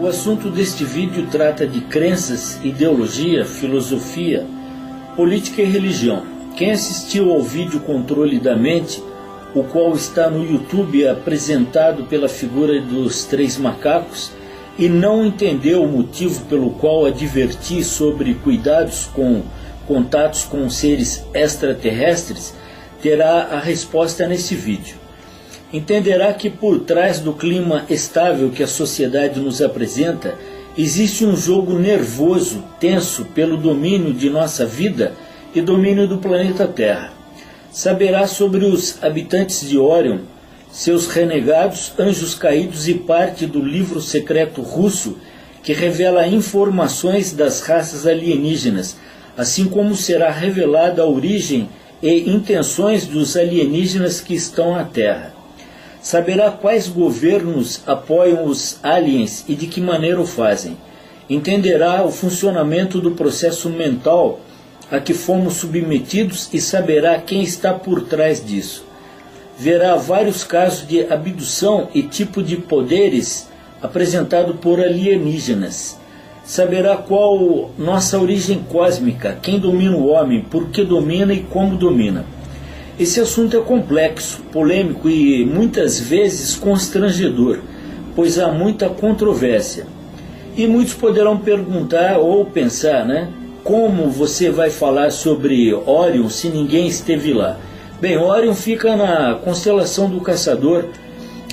O assunto deste vídeo trata de crenças, ideologia, filosofia, política e religião. Quem assistiu ao vídeo Controle da Mente, o qual está no YouTube apresentado pela figura dos três macacos, e não entendeu o motivo pelo qual adverti sobre cuidados com contatos com seres extraterrestres, terá a resposta nesse vídeo. Entenderá que por trás do clima estável que a sociedade nos apresenta, existe um jogo nervoso, tenso pelo domínio de nossa vida e domínio do planeta Terra. Saberá sobre os habitantes de Órion, seus renegados, anjos caídos e parte do livro secreto russo que revela informações das raças alienígenas, assim como será revelada a origem e intenções dos alienígenas que estão na Terra. Saberá quais governos apoiam os aliens e de que maneira o fazem. Entenderá o funcionamento do processo mental a que fomos submetidos e saberá quem está por trás disso. Verá vários casos de abdução e tipo de poderes apresentado por alienígenas. Saberá qual nossa origem cósmica, quem domina o homem, por que domina e como domina. Esse assunto é complexo, polêmico e muitas vezes constrangedor, pois há muita controvérsia. E muitos poderão perguntar ou pensar, como você vai falar sobre Órion se ninguém esteve lá? Bem, Órion fica na constelação do Caçador,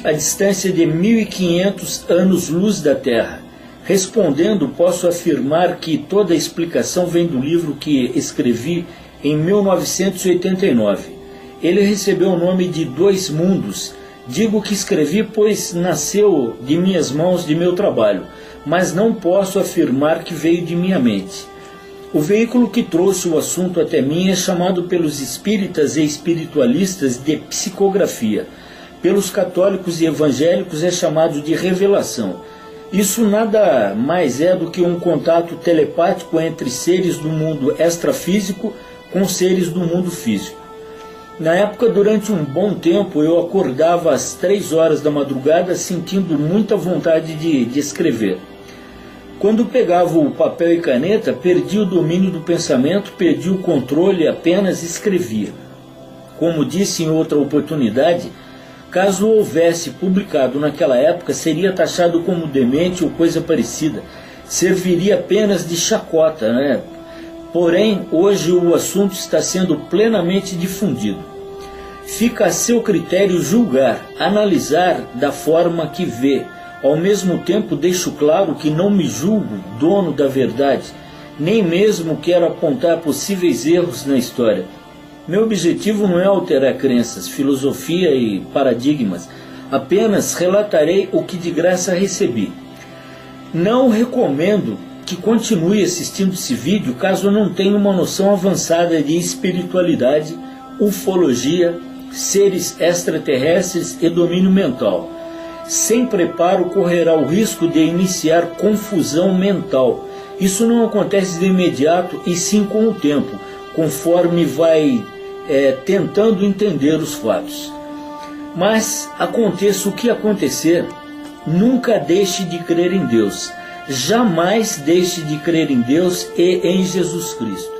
a distância de 1500 anos-luz da Terra. Respondendo, posso afirmar que toda a explicação vem do livro que escrevi em 1989. Ele recebeu o nome de Dois Mundos. Digo que escrevi, pois nasceu de minhas mãos, de meu trabalho, mas não posso afirmar que veio de minha mente. O veículo que trouxe o assunto até mim é chamado pelos espíritas e espiritualistas de psicografia. Pelos católicos e evangélicos é chamado de revelação. Isso nada mais é do que um contato telepático entre seres do mundo extrafísico com seres do mundo físico. Na época, durante um bom tempo, eu acordava às 3 horas da madrugada sentindo muita vontade de escrever. Quando pegava o papel e caneta, perdi o domínio do pensamento, perdi o controle, apenas escrevia. Como disse em outra oportunidade, caso houvesse publicado naquela época, seria taxado como demente ou coisa parecida. Serviria apenas de chacota, Porém, hoje o assunto está sendo plenamente difundido. Fica a seu critério julgar, analisar da forma que vê. Ao mesmo tempo, deixo claro que não me julgo dono da verdade, nem mesmo quero apontar possíveis erros na história. Meu objetivo não é alterar crenças, filosofia e paradigmas, apenas relatarei o que de graça recebi. Não recomendo que continue assistindo esse vídeo caso não tenha uma noção avançada de espiritualidade, ufologia, seres extraterrestres e domínio mental. Sem preparo correrá o risco de iniciar confusão mental. Isso não acontece de imediato e sim com o tempo, conforme vai tentando entender os fatos. Mas aconteça o que acontecer, nunca deixe de crer em Deus. Jamais deixe de crer em Deus e em Jesus Cristo.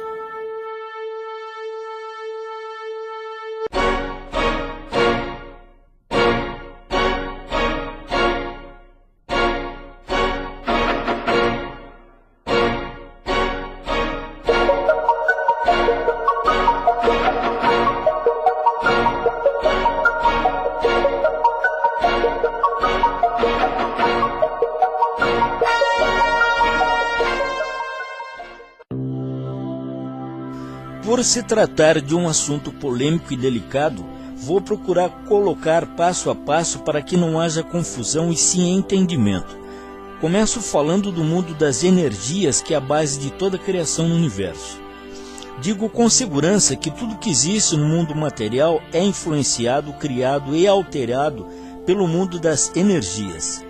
Por se tratar de um assunto polêmico e delicado, vou procurar colocar passo a passo para que não haja confusão e sim entendimento. Começo falando do mundo das energias, que é a base de toda a criação no universo. Digo com segurança que tudo que existe no mundo material é influenciado, criado e alterado pelo mundo das energias.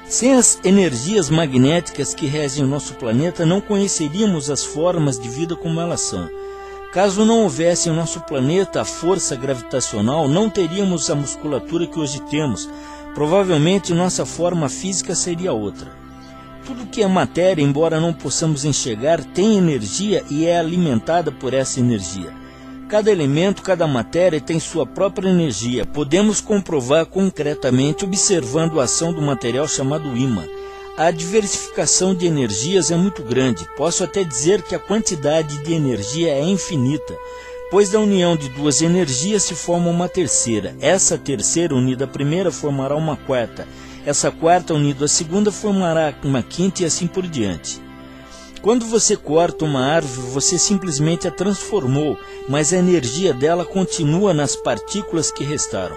Sem as energias magnéticas que regem o nosso planeta, não conheceríamos as formas de vida como elas são. Caso não houvesse em nosso planeta a força gravitacional, não teríamos a musculatura que hoje temos. Provavelmente nossa forma física seria outra. Tudo que é matéria, embora não possamos enxergar, tem energia e é alimentada por essa energia. Cada elemento, cada matéria tem sua própria energia. Podemos comprovar concretamente observando a ação do material chamado ímã. A diversificação de energias é muito grande. Posso até dizer que a quantidade de energia é infinita, pois da união de duas energias se forma uma terceira. Essa terceira unida à primeira formará uma quarta. Essa quarta unida à segunda formará uma quinta e assim por diante. Quando você corta uma árvore, você simplesmente a transformou, mas a energia dela continua nas partículas que restaram.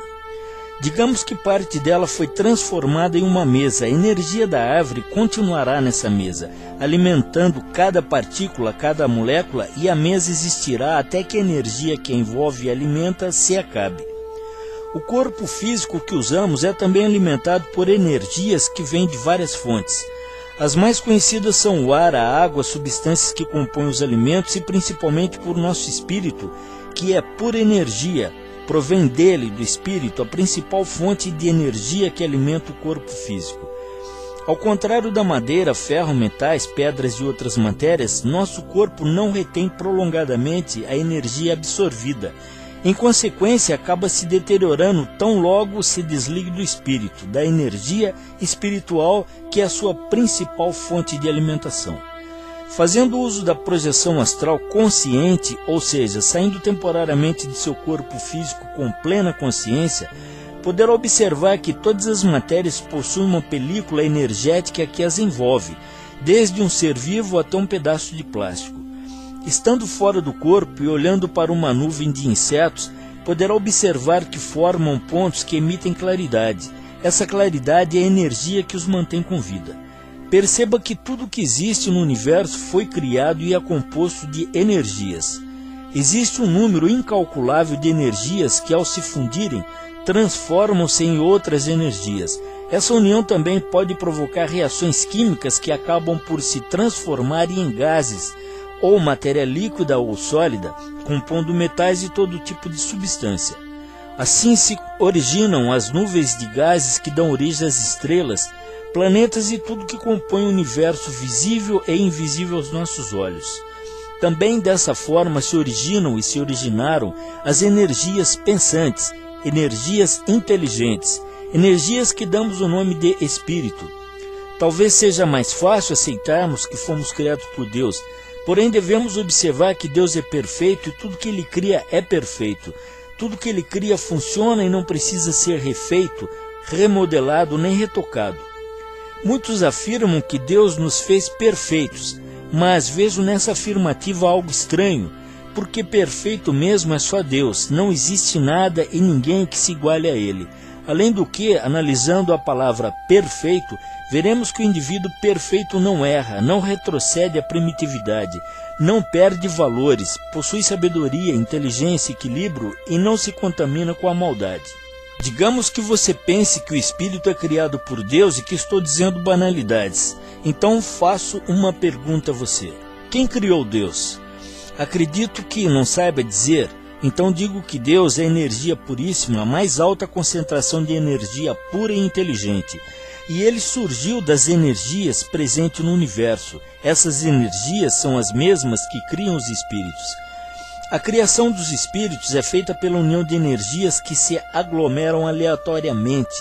Digamos que parte dela foi transformada em uma mesa. A energia da árvore continuará nessa mesa, alimentando cada partícula, cada molécula, e a mesa existirá até que a energia que a envolve e alimenta se acabe. O corpo físico que usamos é também alimentado por energias que vêm de várias fontes. As mais conhecidas são o ar, a água, substâncias que compõem os alimentos e principalmente por nosso espírito, que é pura energia. Provém dele, do espírito, a principal fonte de energia que alimenta o corpo físico. Ao contrário da madeira, ferro, metais, pedras e outras matérias, nosso corpo não retém prolongadamente a energia absorvida. Em consequência, acaba se deteriorando tão logo se desligue do espírito, da energia espiritual, que é a sua principal fonte de alimentação. Fazendo uso da projeção astral consciente, ou seja, saindo temporariamente de seu corpo físico com plena consciência, poderá observar que todas as matérias possuem uma película energética que as envolve, desde um ser vivo até um pedaço de plástico. Estando fora do corpo e olhando para uma nuvem de insetos, poderá observar que formam pontos que emitem claridade. Essa claridade é a energia que os mantém com vida. Perceba que tudo que existe no universo foi criado e é composto de energias. Existe um número incalculável de energias que, ao se fundirem, transformam-se em outras energias. Essa união também pode provocar reações químicas que acabam por se transformar em gases, ou matéria líquida ou sólida, compondo metais e todo tipo de substância. Assim se originam as nuvens de gases que dão origem às estrelas, planetas e tudo que compõe o universo visível e invisível aos nossos olhos. Também dessa forma se originam e se originaram as energias pensantes, energias inteligentes, energias que damos o nome de espírito. Talvez seja mais fácil aceitarmos que fomos criados por Deus, porém devemos observar que Deus é perfeito e tudo que Ele cria é perfeito. Tudo que Ele cria funciona e não precisa ser refeito, remodelado nem retocado. Muitos afirmam que Deus nos fez perfeitos, mas vejo nessa afirmativa algo estranho, porque perfeito mesmo é só Deus, não existe nada e ninguém que se iguale a Ele. Além do que, analisando a palavra perfeito, veremos que o indivíduo perfeito não erra, não retrocede à primitividade, não perde valores, possui sabedoria, inteligência, equilíbrio e não se contamina com a maldade. Digamos que você pense que o espírito é criado por Deus e que estou dizendo banalidades. Então faço uma pergunta a você. Quem criou Deus? Acredito que não saiba dizer. Então digo que Deus é energia puríssima, a mais alta concentração de energia pura e inteligente. E ele surgiu das energias presentes no universo. Essas energias são as mesmas que criam os espíritos. A criação dos espíritos é feita pela união de energias que se aglomeram aleatoriamente,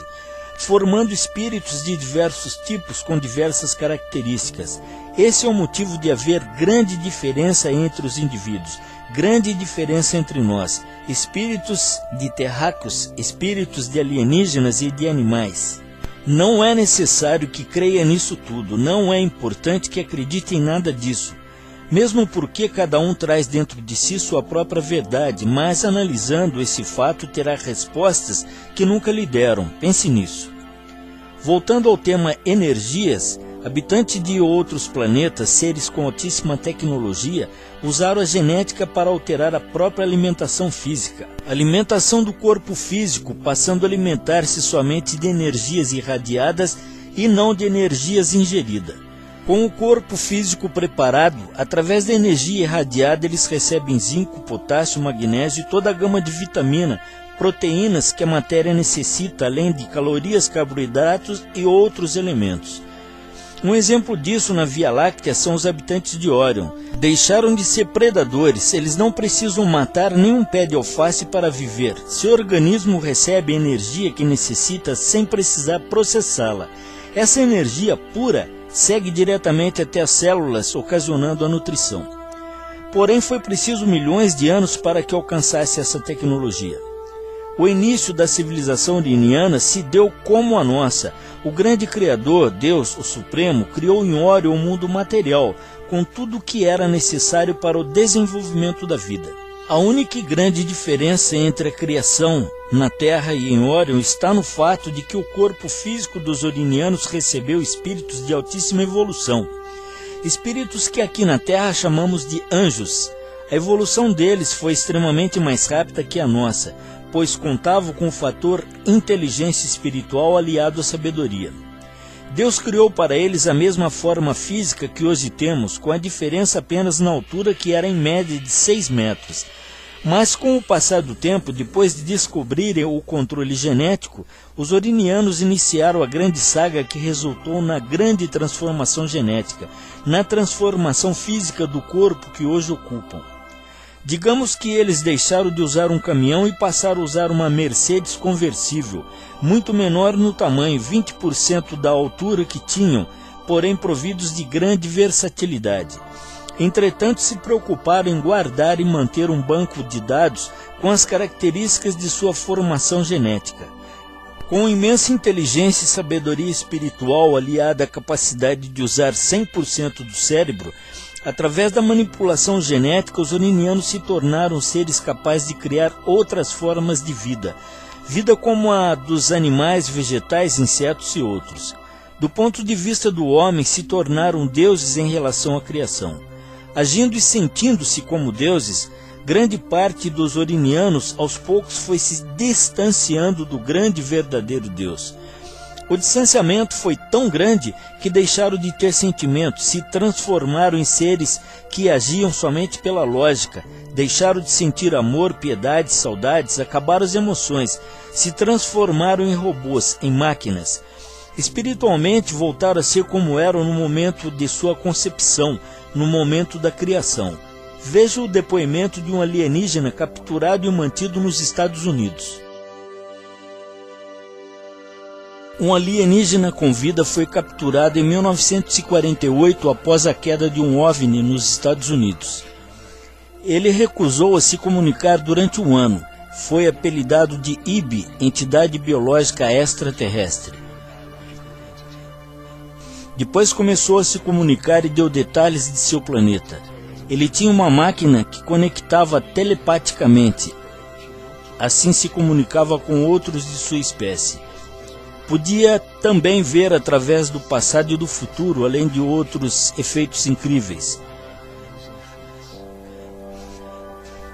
formando espíritos de diversos tipos com diversas características. Esse é o motivo de haver grande diferença entre os indivíduos, grande diferença entre nós, espíritos de terráqueos, espíritos de alienígenas e de animais. Não é necessário que creia nisso tudo, não é importante que acredite em nada disso, mesmo porque cada um traz dentro de si sua própria verdade, mas analisando esse fato terá respostas que nunca lhe deram. Pense nisso. Voltando ao tema energias, habitantes de outros planetas, seres com altíssima tecnologia, usaram a genética para alterar a própria alimentação física. A alimentação do corpo físico, passando a alimentar-se somente de energias irradiadas e não de energias ingeridas. Com o corpo físico preparado, através da energia irradiada, eles recebem zinco, potássio, magnésio e toda a gama de vitamina, proteínas que a matéria necessita, além de calorias, carboidratos e outros elementos. Um exemplo disso na Via Láctea são os habitantes de Órion. Deixaram de ser predadores, eles não precisam matar nenhum pé de alface para viver. Seu organismo recebe a energia que necessita sem precisar processá-la. Essa energia pura segue diretamente até as células, ocasionando a nutrição. Porém, foi preciso milhões de anos para que alcançasse essa tecnologia. O início da civilização uriniana se deu como a nossa. O grande Criador, Deus, o Supremo, criou em Órion o mundo material, com tudo o que era necessário para o desenvolvimento da vida. A única e grande diferença entre a criação na Terra e em Órion está no fato de que o corpo físico dos orinianos recebeu espíritos de altíssima evolução. Espíritos que aqui na Terra chamamos de anjos. A evolução deles foi extremamente mais rápida que a nossa, pois contavam com o fator inteligência espiritual aliado à sabedoria. Deus criou para eles a mesma forma física que hoje temos, com a diferença apenas na altura, que era em média de 6 metros. Mas com o passar do tempo, depois de descobrirem o controle genético, os orinianos iniciaram a grande saga que resultou na grande transformação genética, na transformação física do corpo que hoje ocupam. Digamos que eles deixaram de usar um caminhão e passaram a usar uma Mercedes conversível, muito menor no tamanho, 20% da altura que tinham, porém providos de grande versatilidade. Entretanto, se preocuparam em guardar e manter um banco de dados com as características de sua formação genética. Com imensa inteligência e sabedoria espiritual aliada à capacidade de usar 100% do cérebro, através da manipulação genética, os orinianos se tornaram seres capazes de criar outras formas de vida, vida como a dos animais, vegetais, insetos e outros. Do ponto de vista do homem, se tornaram deuses em relação à criação. Agindo e sentindo-se como deuses, grande parte dos orinianos aos poucos foi se distanciando do grande e verdadeiro Deus. O distanciamento foi tão grande que deixaram de ter sentimentos, se transformaram em seres que agiam somente pela lógica, deixaram de sentir amor, piedade, saudades, acabaram as emoções, se transformaram em robôs, em máquinas. Espiritualmente voltaram a ser como eram no momento de sua concepção, no momento da criação. Veja o depoimento de um alienígena capturado e mantido nos Estados Unidos. Um alienígena com vida foi capturado em 1948 após a queda de um OVNI nos Estados Unidos. Ele recusou a se comunicar durante um ano. Foi apelidado de IB, Entidade Biológica Extraterrestre. Depois começou a se comunicar e deu detalhes de seu planeta. Ele tinha uma máquina que conectava telepaticamente. assim se comunicava com outros de sua espécie. Podia também ver através do passado e do futuro, além de outros efeitos incríveis.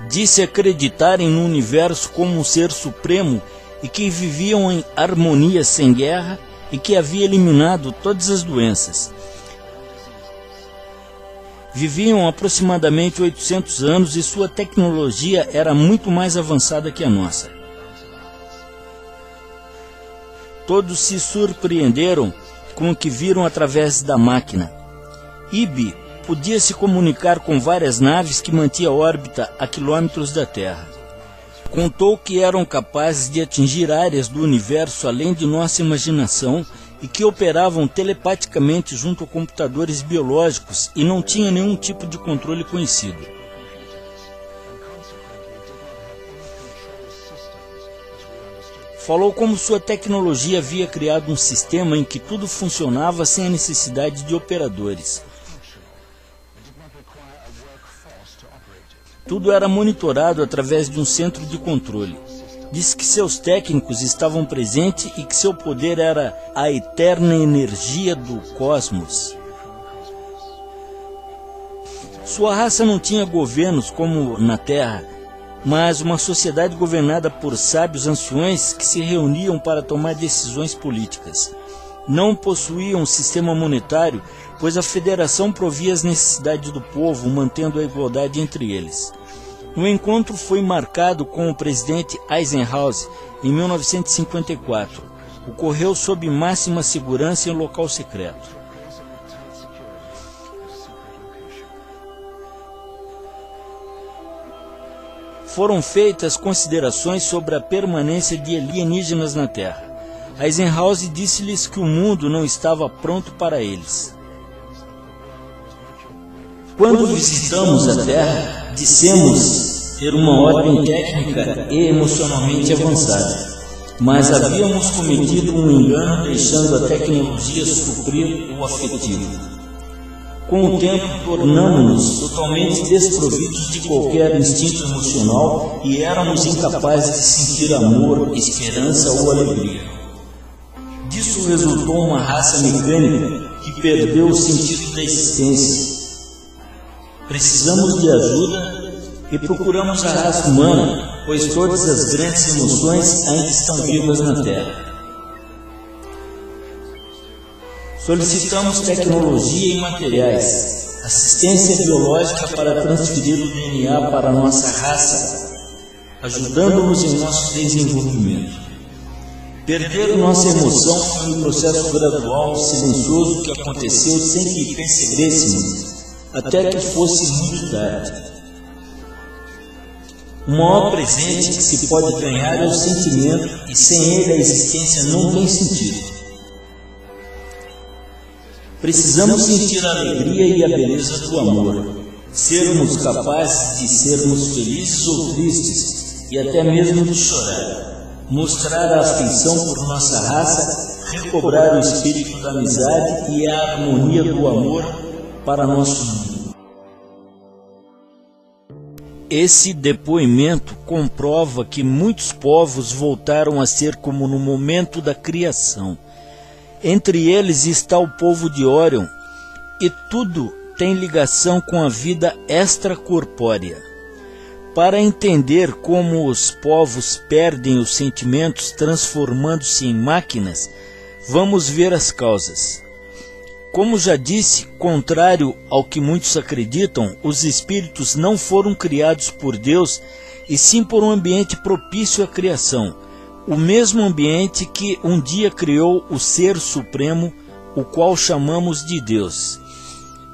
Disse acreditarem no universo como um ser supremo e que viviam em harmonia sem guerra e que havia eliminado todas as doenças. Viviam aproximadamente 800 anos e sua tecnologia era muito mais avançada que a nossa. Todos se surpreenderam com o que viram através da máquina. Ibi podia se comunicar com várias naves que mantinham órbita a quilômetros da Terra. Contou que eram capazes de atingir áreas do universo além de nossa imaginação e que operavam telepaticamente junto a computadores biológicos e não tinha nenhum tipo de controle conhecido. Falou como sua tecnologia havia criado um sistema em que tudo funcionava sem a necessidade de operadores. Tudo era monitorado através de um centro de controle. Disse que seus técnicos estavam presentes e que seu poder era a eterna energia do cosmos. Sua raça não tinha governos como na Terra, mas uma sociedade governada por sábios anciões que se reuniam para tomar decisões políticas. Não possuíam um sistema monetário, pois a federação provia as necessidades do povo, mantendo a igualdade entre eles. O encontro foi marcado com o presidente Eisenhower em 1954. Ocorreu sob máxima segurança em local secreto. Foram feitas considerações sobre a permanência de alienígenas na Terra. Eisenhower disse-lhes que o mundo não estava pronto para eles. Quando visitamos a Terra, dissemos ter uma ordem técnica e emocionalmente avançada, mas havíamos cometido um engano deixando a tecnologia suprir o afetivo. Com o tempo, tornamos-nos totalmente desprovidos de qualquer instinto emocional e éramos incapazes de sentir amor, esperança ou alegria. Disso resultou uma raça mecânica que perdeu o sentido da existência. Precisamos de ajuda e procuramos a raça humana, pois todas as grandes emoções ainda estão vivas na Terra. Solicitamos tecnologia e materiais, assistência biológica para transferir o DNA para a nossa raça, ajudando-nos em nosso desenvolvimento. Perder nossa emoção foi um processo gradual, silencioso que aconteceu sem que percebêssemos, até que fosse muito tarde. O maior presente que se pode ganhar é o sentimento, e sem ele a existência não tem sentido. Precisamos sentir a alegria e a beleza do amor, sermos capazes de sermos felizes ou tristes, e até mesmo de chorar, mostrar a afeição por nossa raça, recobrar o espírito da amizade e a harmonia do amor para nosso mundo. Esse depoimento comprova que muitos povos voltaram a ser como no momento da criação. Entre eles está o povo de Orion, e tudo tem ligação com a vida extracorpórea. Para entender como os povos perdem os sentimentos transformando-se em máquinas, vamos ver as causas. Como já disse, contrário ao que muitos acreditam, os espíritos não foram criados por Deus, e sim por um ambiente propício à criação, o mesmo ambiente que um dia criou o Ser Supremo, o qual chamamos de Deus.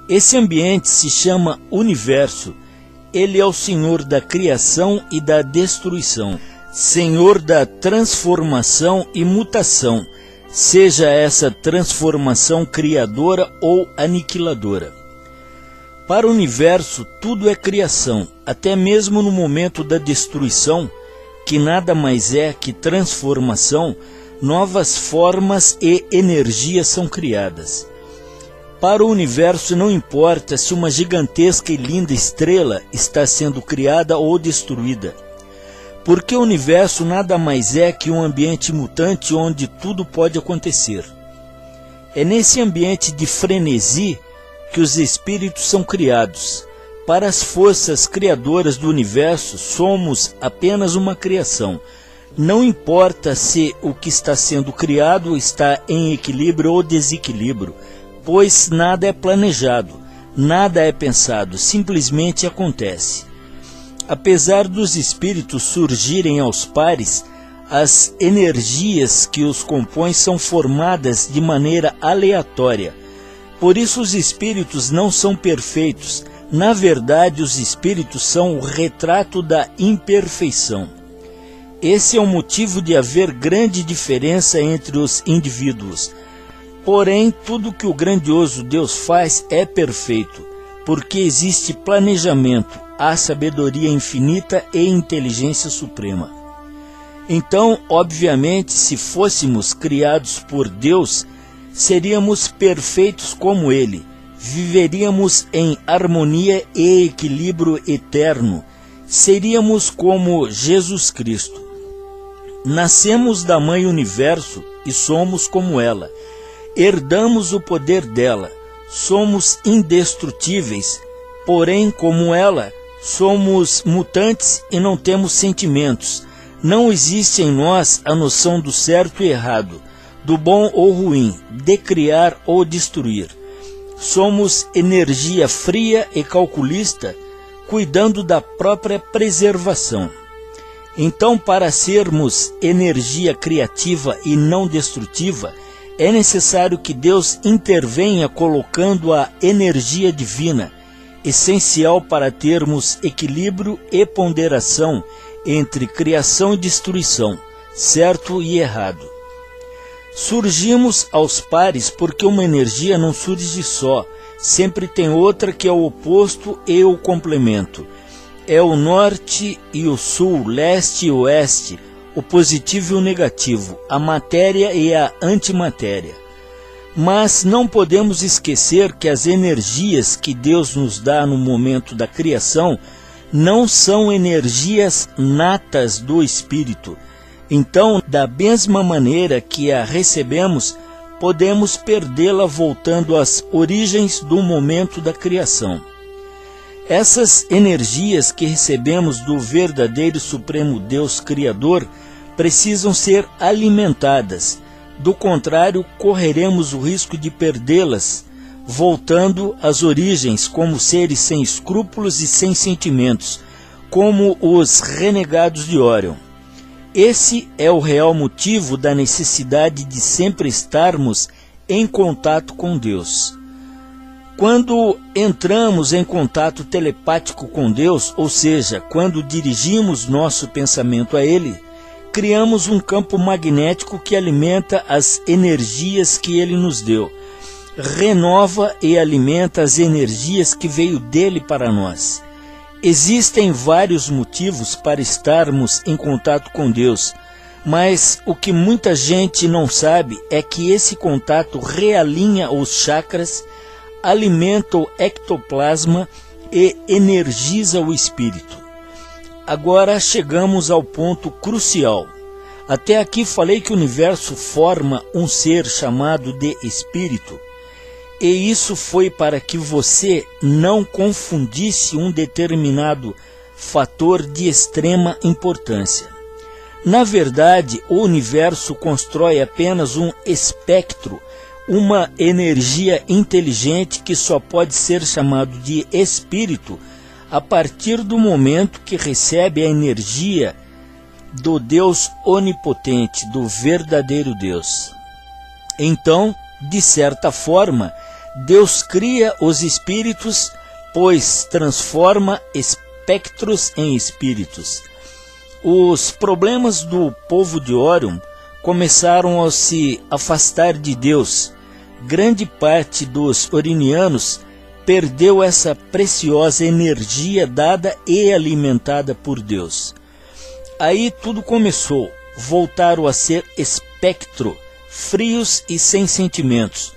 Esse ambiente se chama Universo. Ele é o Senhor da criação e da destruição, Senhor da transformação e mutação, seja essa transformação criadora ou aniquiladora. Para o universo, tudo é criação, até mesmo no momento da destruição, que nada mais é que transformação, novas formas e energias são criadas. Para o universo não importa se uma gigantesca e linda estrela está sendo criada ou destruída. porque o universo nada mais é que um ambiente mutante onde tudo pode acontecer. É nesse ambiente de frenesi que os espíritos são criados. Para as forças criadoras do universo, somos apenas uma criação. Não importa se o que está sendo criado está em equilíbrio ou desequilíbrio, pois nada é planejado, nada é pensado, simplesmente acontece. Apesar dos espíritos surgirem aos pares, as energias que os compõem são formadas de maneira aleatória. Por isso os espíritos não são perfeitos. Na verdade, os espíritos são o retrato da imperfeição. Esse é o motivo de haver grande diferença entre os indivíduos. Porém, tudo que o grandioso Deus faz é perfeito, porque existe planejamento, há sabedoria infinita e inteligência suprema. Então, obviamente, se fôssemos criados por Deus, seríamos perfeitos como Ele, viveríamos em harmonia e equilíbrio eterno, seríamos como Jesus Cristo. Nascemos da Mãe Universo e somos como ela, herdamos o poder dela, somos indestrutíveis, porém, como ela, somos mutantes e não temos sentimentos. Não existe em nós a noção do certo e errado, do bom ou ruim, de criar ou destruir. Somos energia fria e calculista, cuidando da própria preservação. Então, para sermos energia criativa e não destrutiva, é necessário que Deus intervenha colocando a energia divina, essencial para termos equilíbrio e ponderação entre criação e destruição, certo e errado. Surgimos aos pares porque uma energia não surge só, sempre tem outra que é o oposto e o complemento. É o norte e o sul, leste e oeste, o positivo e o negativo, a matéria e a antimatéria. Mas não podemos esquecer que as energias que Deus nos dá no momento da criação não são energias natas do Espírito. Então, da mesma maneira que a recebemos, podemos perdê-la voltando às origens do momento da criação. Essas energias que recebemos do verdadeiro Supremo Deus Criador precisam ser alimentadas. Do contrário, correremos o risco de perdê-las, voltando às origens como seres sem escrúpulos e sem sentimentos, como os renegados de Orion. Esse é o real motivo da necessidade de sempre estarmos em contato com Deus. Quando entramos em contato telepático com Deus, ou seja, quando dirigimos nosso pensamento a Ele, criamos um campo magnético que alimenta as energias que Ele nos deu, renova e alimenta as energias que veio dele para nós. Existem vários motivos para estarmos em contato com Deus, mas o que muita gente não sabe é que esse contato realinha os chakras, alimenta o ectoplasma e energiza o espírito. Agora chegamos ao ponto crucial. Até aqui falei que o universo forma um ser chamado de espírito, e isso foi para que você não confundisse um determinado fator de extrema importância. Na verdade, o universo constrói apenas um espectro, uma energia inteligente que só pode ser chamado de espírito a partir do momento que recebe a energia do Deus onipotente, do verdadeiro Deus. Então, de certa forma, Deus cria os espíritos, pois transforma espectros em espíritos. Os problemas do povo de Orion começaram a se afastar de Deus. Grande parte dos orinianos perdeu essa preciosa energia dada e alimentada por Deus. Aí tudo começou, voltaram a ser espectro, frios e sem sentimentos.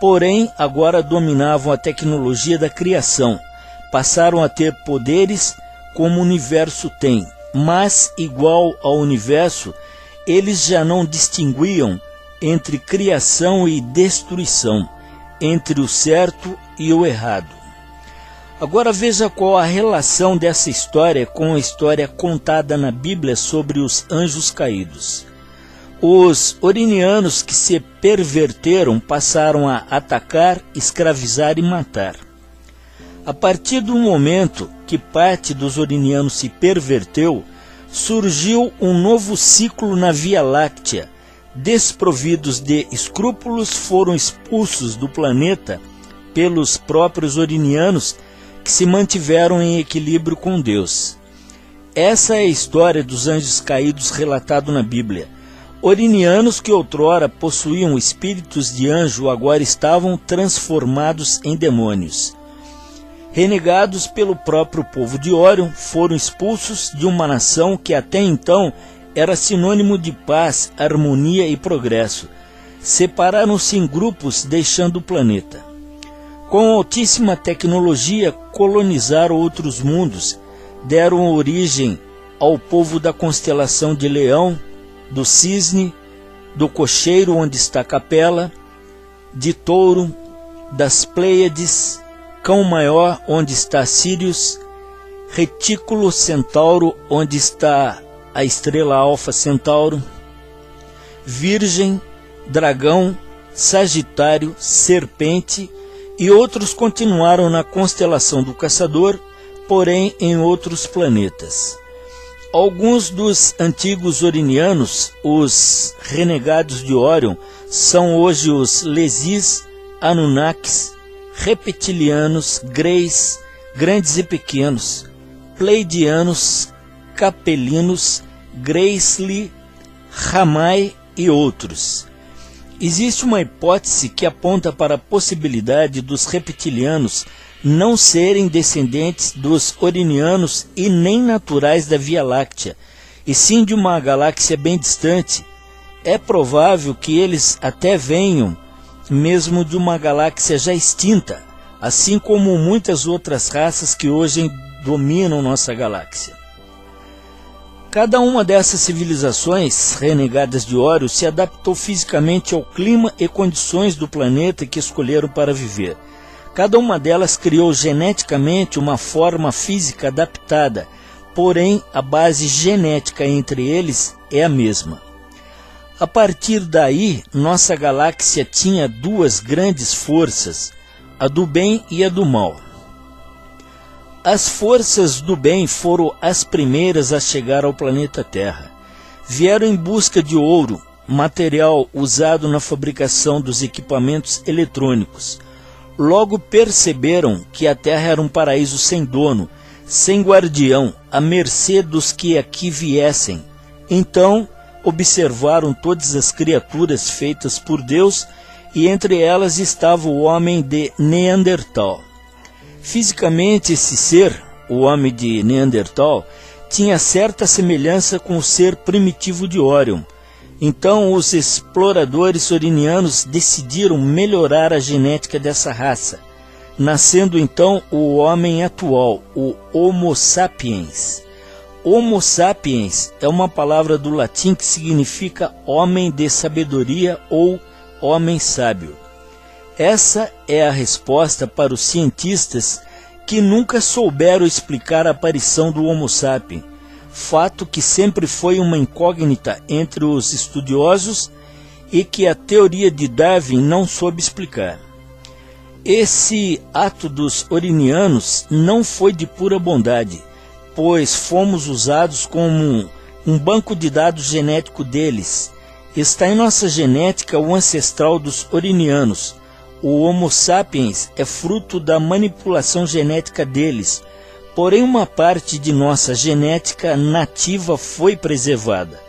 Porém, agora dominavam a tecnologia da criação, passaram a ter poderes como o universo tem, mas igual ao universo, eles já não distinguiam entre criação e destruição, entre o certo e o errado. Agora veja qual a relação dessa história com a história contada na Bíblia sobre os anjos caídos. Os orinianos que se perverteram passaram a atacar, escravizar e matar. A partir do momento que parte dos orinianos se perverteu, surgiu um novo ciclo na Via Láctea. Desprovidos de escrúpulos, foram expulsos do planeta pelos próprios orinianos, que se mantiveram em equilíbrio com Deus. Essa é a história dos anjos caídos relatado na Bíblia. Orinianos que outrora possuíam espíritos de anjo agora estavam transformados em demônios. Renegados pelo próprio povo de Órion, foram expulsos de uma nação que até então era sinônimo de paz, harmonia e progresso. Separaram-se em grupos, deixando o planeta. Com altíssima tecnologia, colonizaram outros mundos, deram origem ao povo da constelação de Leão, do Cisne, do Cocheiro, onde está Capela, de Touro, das Pleiades, Cão Maior, onde está Sírius, Retículo Centauro, onde está a estrela Alfa Centauro, Virgem, Dragão, Sagitário, Serpente, e outros continuaram na constelação do Caçador, porém em outros planetas. Alguns dos antigos orinianos, os renegados de Órion, são hoje os Lesis, Anunnakis, Reptilianos, Greys, grandes e pequenos, Pleiadianos, Capelinos, Graysli, Ramai e outros. Existe uma hipótese que aponta para a possibilidade dos reptilianos não serem descendentes dos orinianos e nem naturais da Via Láctea, e sim de uma galáxia bem distante. É provável que eles até venham mesmo de uma galáxia já extinta, assim como muitas outras raças que hoje dominam nossa galáxia. Cada uma dessas civilizações renegadas de Órion se adaptou fisicamente ao clima e condições do planeta que escolheram para viver. Cada uma delas criou geneticamente uma forma física adaptada, porém a base genética entre eles é a mesma. A partir daí, nossa galáxia tinha duas grandes forças, a do bem e a do mal. As forças do bem foram as primeiras a chegar ao planeta Terra. Vieram em busca de ouro, material usado na fabricação dos equipamentos eletrônicos. Logo perceberam que a Terra era um paraíso sem dono, sem guardião, à mercê dos que aqui viessem. Então, observaram todas as criaturas feitas por Deus, e entre elas estava o homem de Neandertal. Fisicamente, esse ser, o homem de Neandertal, tinha certa semelhança com o ser primitivo de Órion. Então, os exploradores orinianos decidiram melhorar a genética dessa raça, nascendo então o homem atual, o Homo sapiens. Homo sapiens é uma palavra do latim que significa homem de sabedoria ou homem sábio. Essa é a resposta para os cientistas que nunca souberam explicar a aparição do Homo sapiens, fato que sempre foi uma incógnita entre os estudiosos e que a teoria de Darwin não soube explicar. Esse ato dos orinianos não foi de pura bondade, pois fomos usados como um banco de dados genético deles. Está em nossa genética o ancestral dos orinianos. O Homo sapiens é fruto da manipulação genética deles, porém uma parte de nossa genética nativa foi preservada.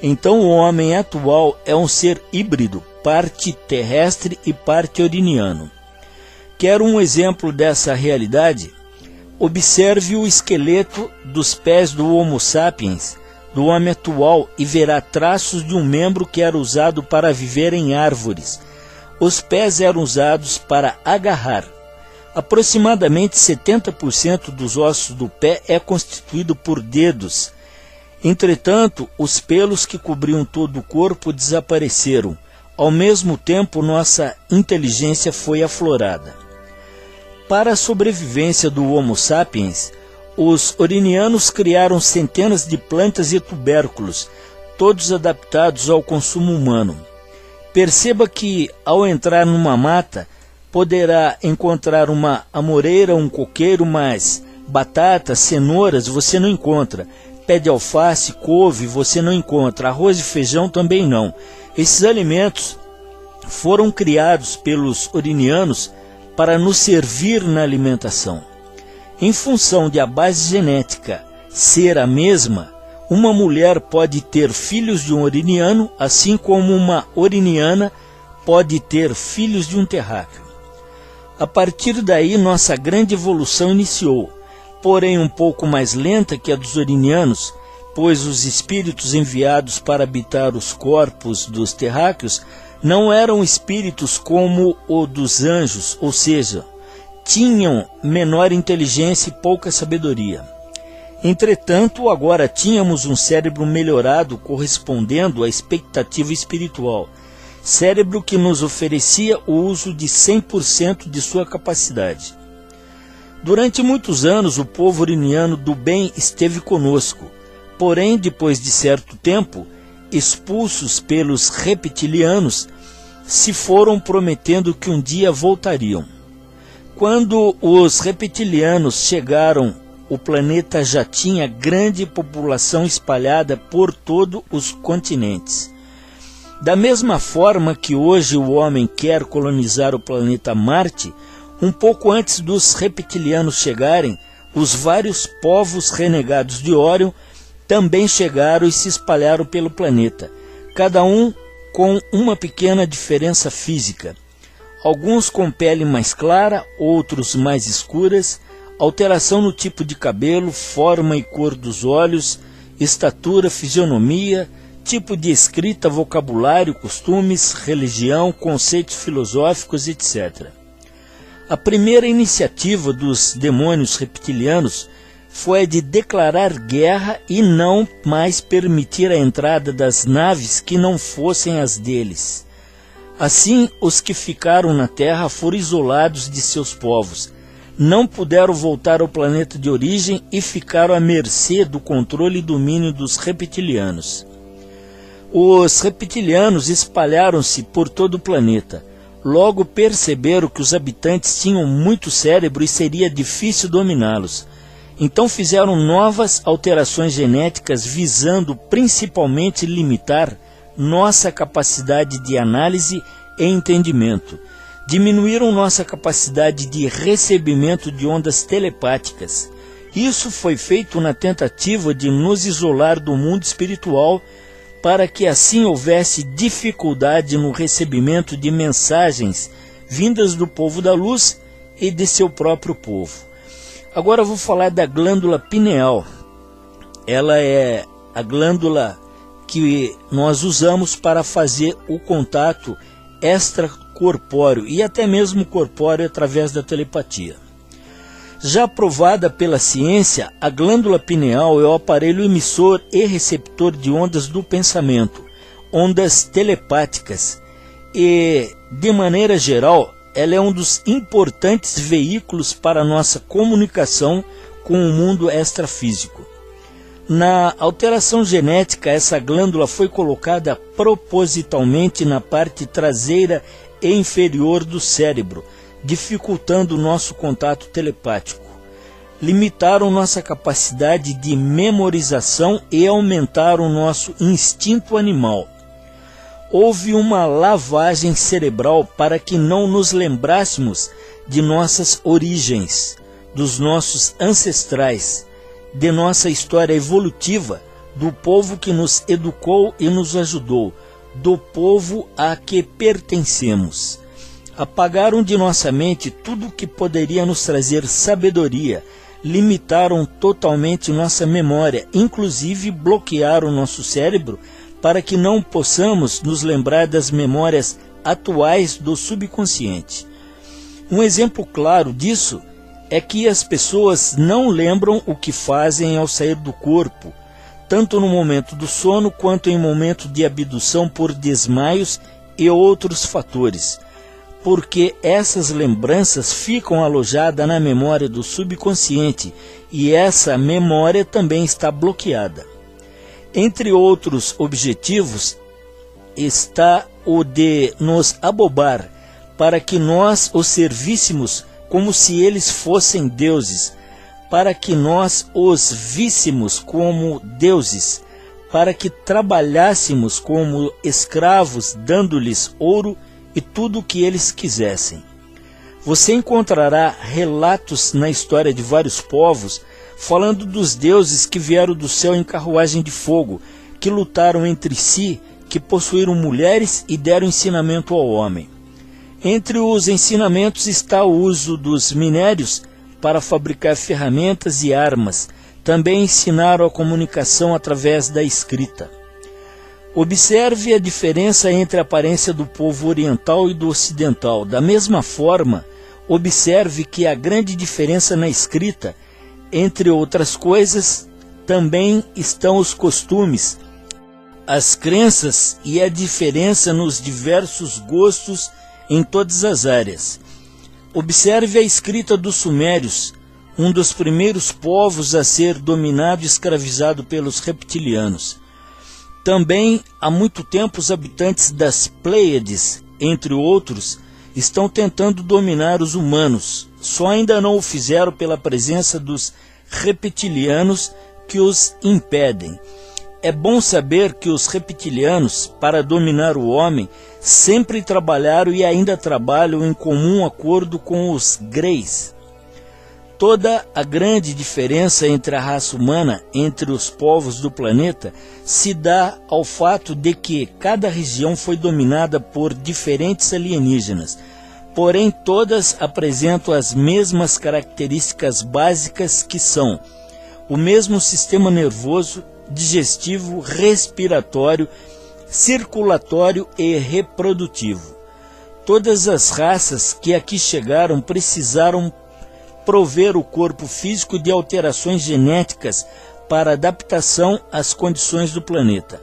Então o homem atual é um ser híbrido, parte terrestre e parte oriniano. Quer um exemplo dessa realidade? Observe o esqueleto dos pés do Homo sapiens, do homem atual, e verá traços de um membro que era usado para viver em árvores. Os pés eram usados para agarrar. Aproximadamente 70% dos ossos do pé é constituído por dedos. Entretanto, os pelos que cobriam todo o corpo desapareceram. Ao mesmo tempo, nossa inteligência foi aflorada. Para a sobrevivência do Homo sapiens, os orinianos criaram centenas de plantas e tubérculos, todos adaptados ao consumo humano. Perceba que, ao entrar numa mata, poderá encontrar uma amoreira, um coqueiro, mas batatas, cenouras você não encontra. Pé de alface, couve você não encontra. Arroz e feijão também não. Esses alimentos foram criados pelos orinianos para nos servir na alimentação. Em função de a base genética ser a mesma, uma mulher pode ter filhos de um oriniano, assim como uma oriniana pode ter filhos de um terráqueo. A partir daí, nossa grande evolução iniciou, porém um pouco mais lenta que a dos orinianos, pois os espíritos enviados para habitar os corpos dos terráqueos não eram espíritos como o dos anjos, ou seja, tinham menor inteligência e pouca sabedoria. Entretanto, agora tínhamos um cérebro melhorado correspondendo à expectativa espiritual, cérebro que nos oferecia o uso de 100% de sua capacidade. Durante muitos anos, o povo oriniano do bem esteve conosco, porém, depois de certo tempo, expulsos pelos reptilianos, se foram prometendo que um dia voltariam. Quando os reptilianos chegaram, o planeta já tinha grande população espalhada por todos os continentes. Da mesma forma que hoje o homem quer colonizar o planeta Marte, um pouco antes dos reptilianos chegarem, os vários povos renegados de Órion também chegaram e se espalharam pelo planeta, cada um com uma pequena diferença física. Alguns com pele mais clara, outros mais escuras, alteração no tipo de cabelo, forma e cor dos olhos, estatura, fisionomia, tipo de escrita, vocabulário, costumes, religião, conceitos filosóficos, etc. A primeira iniciativa dos demônios reptilianos foi a de declarar guerra e não mais permitir a entrada das naves que não fossem as deles. Assim, os que ficaram na Terra foram isolados de seus povos, não puderam voltar ao planeta de origem e ficaram à mercê do controle e domínio dos reptilianos. Os reptilianos espalharam-se por todo o planeta. Logo perceberam que os habitantes tinham muito cérebro e seria difícil dominá-los. Então fizeram novas alterações genéticas visando principalmente limitar nossa capacidade de análise e entendimento. Diminuíram nossa capacidade de recebimento de ondas telepáticas. Isso foi feito na tentativa de nos isolar do mundo espiritual para que assim houvesse dificuldade no recebimento de mensagens vindas do povo da luz e de seu próprio povo. Agora eu vou falar da glândula pineal. Ela é a glândula que nós usamos para fazer o contato extracorpóreo e até mesmo corpóreo através da telepatia. Já provada pela ciência, a glândula pineal é o aparelho emissor e receptor de ondas do pensamento, ondas telepáticas, e, de maneira geral, ela é um dos importantes veículos para a nossa comunicação com o mundo extrafísico. Na alteração genética, essa glândula foi colocada propositalmente na parte traseira e inferior do cérebro, dificultando o nosso contato telepático. Limitaram nossa capacidade de memorização e aumentaram o nosso instinto animal. Houve uma lavagem cerebral para que não nos lembrássemos de nossas origens, dos nossos ancestrais, de nossa história evolutiva, do povo que nos educou e nos ajudou, do povo a que pertencemos. Apagaram de nossa mente tudo o que poderia nos trazer sabedoria, limitaram totalmente nossa memória, inclusive bloquearam nosso cérebro para que não possamos nos lembrar das memórias atuais do subconsciente. Um exemplo claro disso é que as pessoas não lembram o que fazem ao sair do corpo, tanto no momento do sono quanto em momento de abdução por desmaios e outros fatores, porque essas lembranças ficam alojadas na memória do subconsciente e essa memória também está bloqueada. Entre outros objetivos está o de nos abobar para que nós os servíssemos como se eles fossem deuses, para que nós os víssemos como deuses, para que trabalhássemos como escravos, dando-lhes ouro e tudo o que eles quisessem. Você encontrará relatos na história de vários povos falando dos deuses que vieram do céu em carruagem de fogo, que lutaram entre si, que possuíram mulheres e deram ensinamento ao homem. Entre os ensinamentos está o uso dos minérios para fabricar ferramentas e armas. Também ensinaram a comunicação através da escrita. Observe a diferença entre a aparência do povo oriental e do ocidental. Da mesma forma, observe que há grande diferença na escrita. Entre outras coisas, também estão os costumes, as crenças e a diferença nos diversos gostos em todas as áreas. Observe a escrita dos sumérios, um dos primeiros povos a ser dominado e escravizado pelos reptilianos. Também, há muito tempo, os habitantes das Pleiades, entre outros, estão tentando dominar os humanos. Só ainda não o fizeram pela presença dos reptilianos que os impedem. É bom saber que os reptilianos, para dominar o homem, sempre trabalharam e ainda trabalham em comum acordo com os Greys. Toda a grande diferença entre a raça humana, entre os povos do planeta, se dá ao fato de que cada região foi dominada por diferentes alienígenas, porém todas apresentam as mesmas características básicas que são o mesmo sistema nervoso, digestivo, respiratório, circulatório e reprodutivo. Todas as raças que aqui chegaram precisaram prover o corpo físico de alterações genéticas para adaptação às condições do planeta.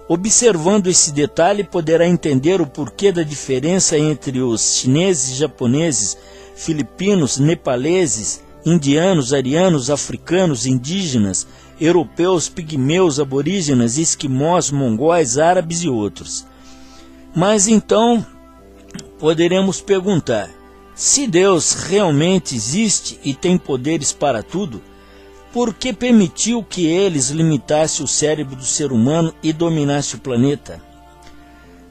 Observando esse detalhe, poderá entender o porquê da diferença entre os chineses, japoneses, filipinos, nepaleses, indianos, arianos, africanos, indígenas, europeus, pigmeus, aborígenas, esquimós, mongóis, árabes e outros. Mas então, poderemos perguntar, se Deus realmente existe e tem poderes para tudo, por que permitiu que eles limitassem o cérebro do ser humano e dominassem o planeta?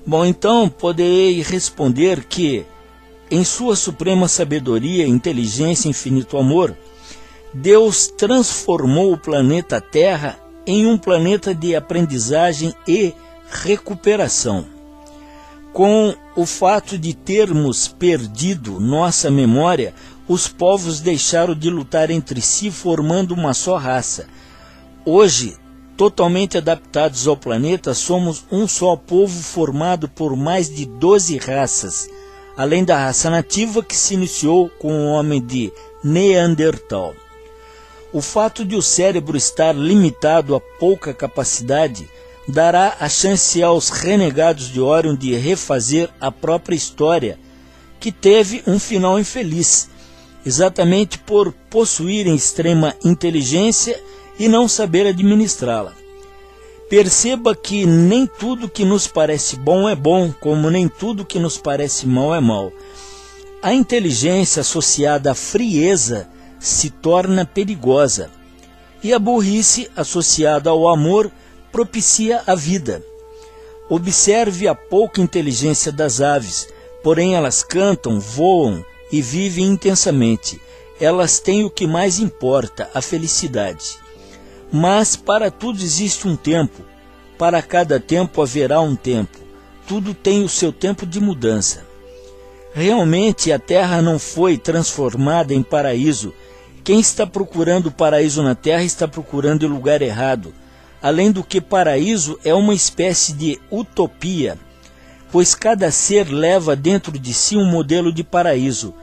Bom, então poderei responder que, em sua suprema sabedoria, inteligência e infinito amor, Deus transformou o planeta Terra em um planeta de aprendizagem e recuperação. Com o fato de termos perdido nossa memória, os povos deixaram de lutar entre si, formando uma só raça. Hoje, totalmente adaptados ao planeta, somos um só povo formado por mais de 12 raças, além da raça nativa que se iniciou com o homem de Neandertal. O fato de o cérebro estar limitado a pouca capacidade dará a chance aos renegados de Orion de refazer a própria história, que teve um final infeliz, exatamente por possuírem extrema inteligência e não saber administrá-la. Perceba que nem tudo que nos parece bom é bom, como nem tudo que nos parece mal é mal. A inteligência associada à frieza se torna perigosa, e a burrice associada ao amor propicia a vida. Observe a pouca inteligência das aves, porém elas cantam, voam e vivem intensamente. Elas têm o que mais importa, a felicidade. Mas para tudo existe um tempo, para cada tempo haverá um tempo. Tudo tem o seu tempo de mudança. Realmente a Terra não foi transformada em paraíso. Quem está procurando o paraíso na Terra está procurando o lugar errado. Além do que paraíso é uma espécie de utopia, pois cada ser leva dentro de si um modelo de paraíso.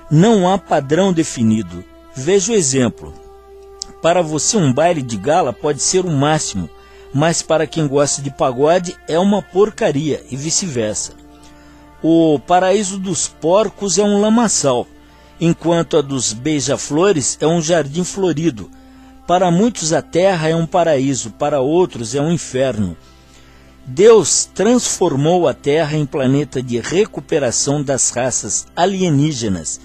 Não há padrão definido. Veja o exemplo. para você um baile de gala pode ser o máximo, mas para quem gosta de pagode é uma porcaria e vice-versa. O paraíso dos porcos é um lamaçal, enquanto a dos beija-flores é um jardim florido. Para muitos a terra é um paraíso, para outros é um inferno. Deus transformou a Terra em planeta de recuperação das raças alienígenas,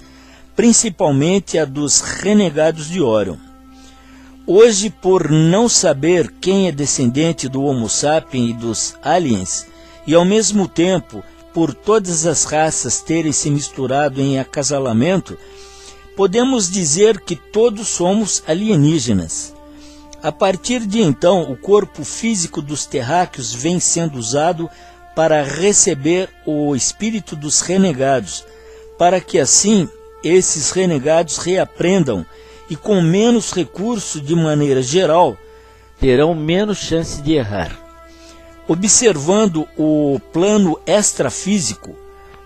principalmente a dos renegados de Órion. Hoje, por não saber quem é descendente do Homo sapiens e dos aliens, e ao mesmo tempo por todas as raças terem se misturado em acasalamento, podemos dizer que todos somos alienígenas. A partir de então, o corpo físico dos terráqueos vem sendo usado para receber o espírito dos renegados, para que assim esses renegados reaprendam e com menos recurso de maneira geral, terão menos chance de errar. Observando o plano extrafísico,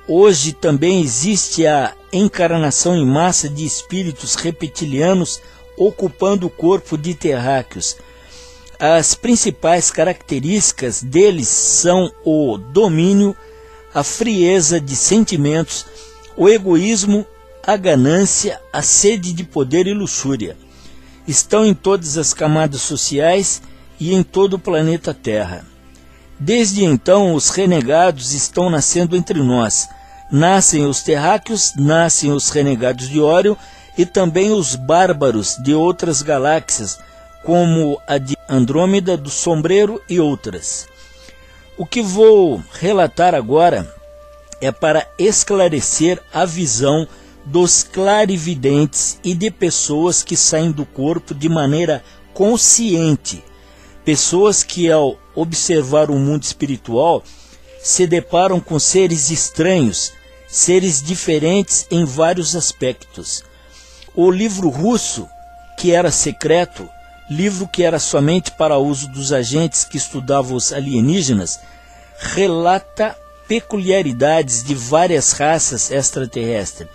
hoje também existe a encarnação em massa de espíritos reptilianos ocupando o corpo de terráqueos. As principais características deles são o domínio, a frieza de sentimentos, o egoísmo, a ganância, a sede de poder e luxúria. Estão em todas as camadas sociais e em todo o planeta Terra. Desde então, os renegados estão nascendo entre nós. Nascem os terráqueos, nascem os renegados de Órion e também os bárbaros de outras galáxias, como a de Andrômeda, do Sombreiro e outras. O que vou relatar agora é para esclarecer a visão dos clarividentes e de pessoas que saem do corpo de maneira consciente. Pessoas que, ao observar o mundo espiritual, se deparam com seres estranhos, seres diferentes em vários aspectos. O livro russo, que era secreto, livro que era somente para uso dos agentes que estudavam os alienígenas, relata peculiaridades de várias raças extraterrestres.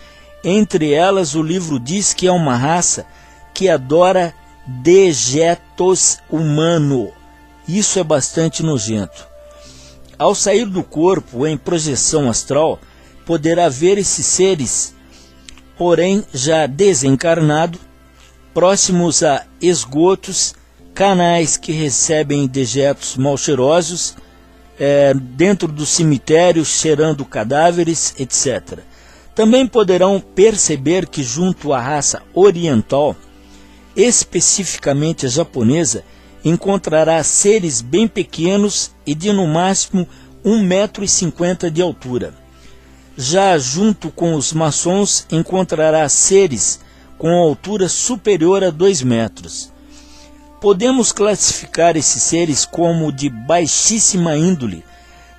Entre elas, o livro diz que é uma raça que adora dejetos humanos. Isso é bastante nojento. Ao sair do corpo em projeção astral, poderá ver esses seres, porém já desencarnado, próximos a esgotos, canais que recebem dejetos mal cheirosos, dentro do cemitério cheirando cadáveres, etc. Também poderão perceber que junto à raça oriental, especificamente a japonesa, encontrará seres bem pequenos e de no máximo 1,50 m de altura. Já junto com os maçons encontrará seres com altura superior a 2 metros. Podemos classificar esses seres como de baixíssima índole,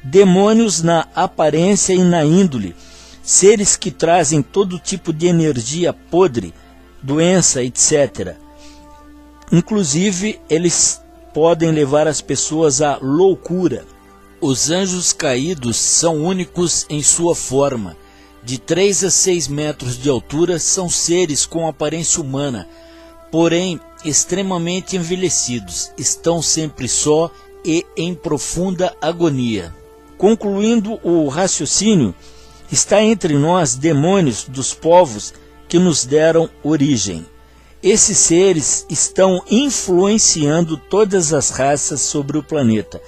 demônios na aparência e na índole, seres que trazem todo tipo de energia podre, doença, etc. Inclusive, eles podem levar as pessoas à loucura. Os anjos caídos são únicos em sua forma. De 3 a 6 metros de altura, são seres com aparência humana, porém extremamente envelhecidos. Estão sempre só e em profunda agonia. Concluindo o raciocínio, está entre nós demônios dos povos que nos deram origem. Esses seres estão influenciando todas as raças sobre o planeta.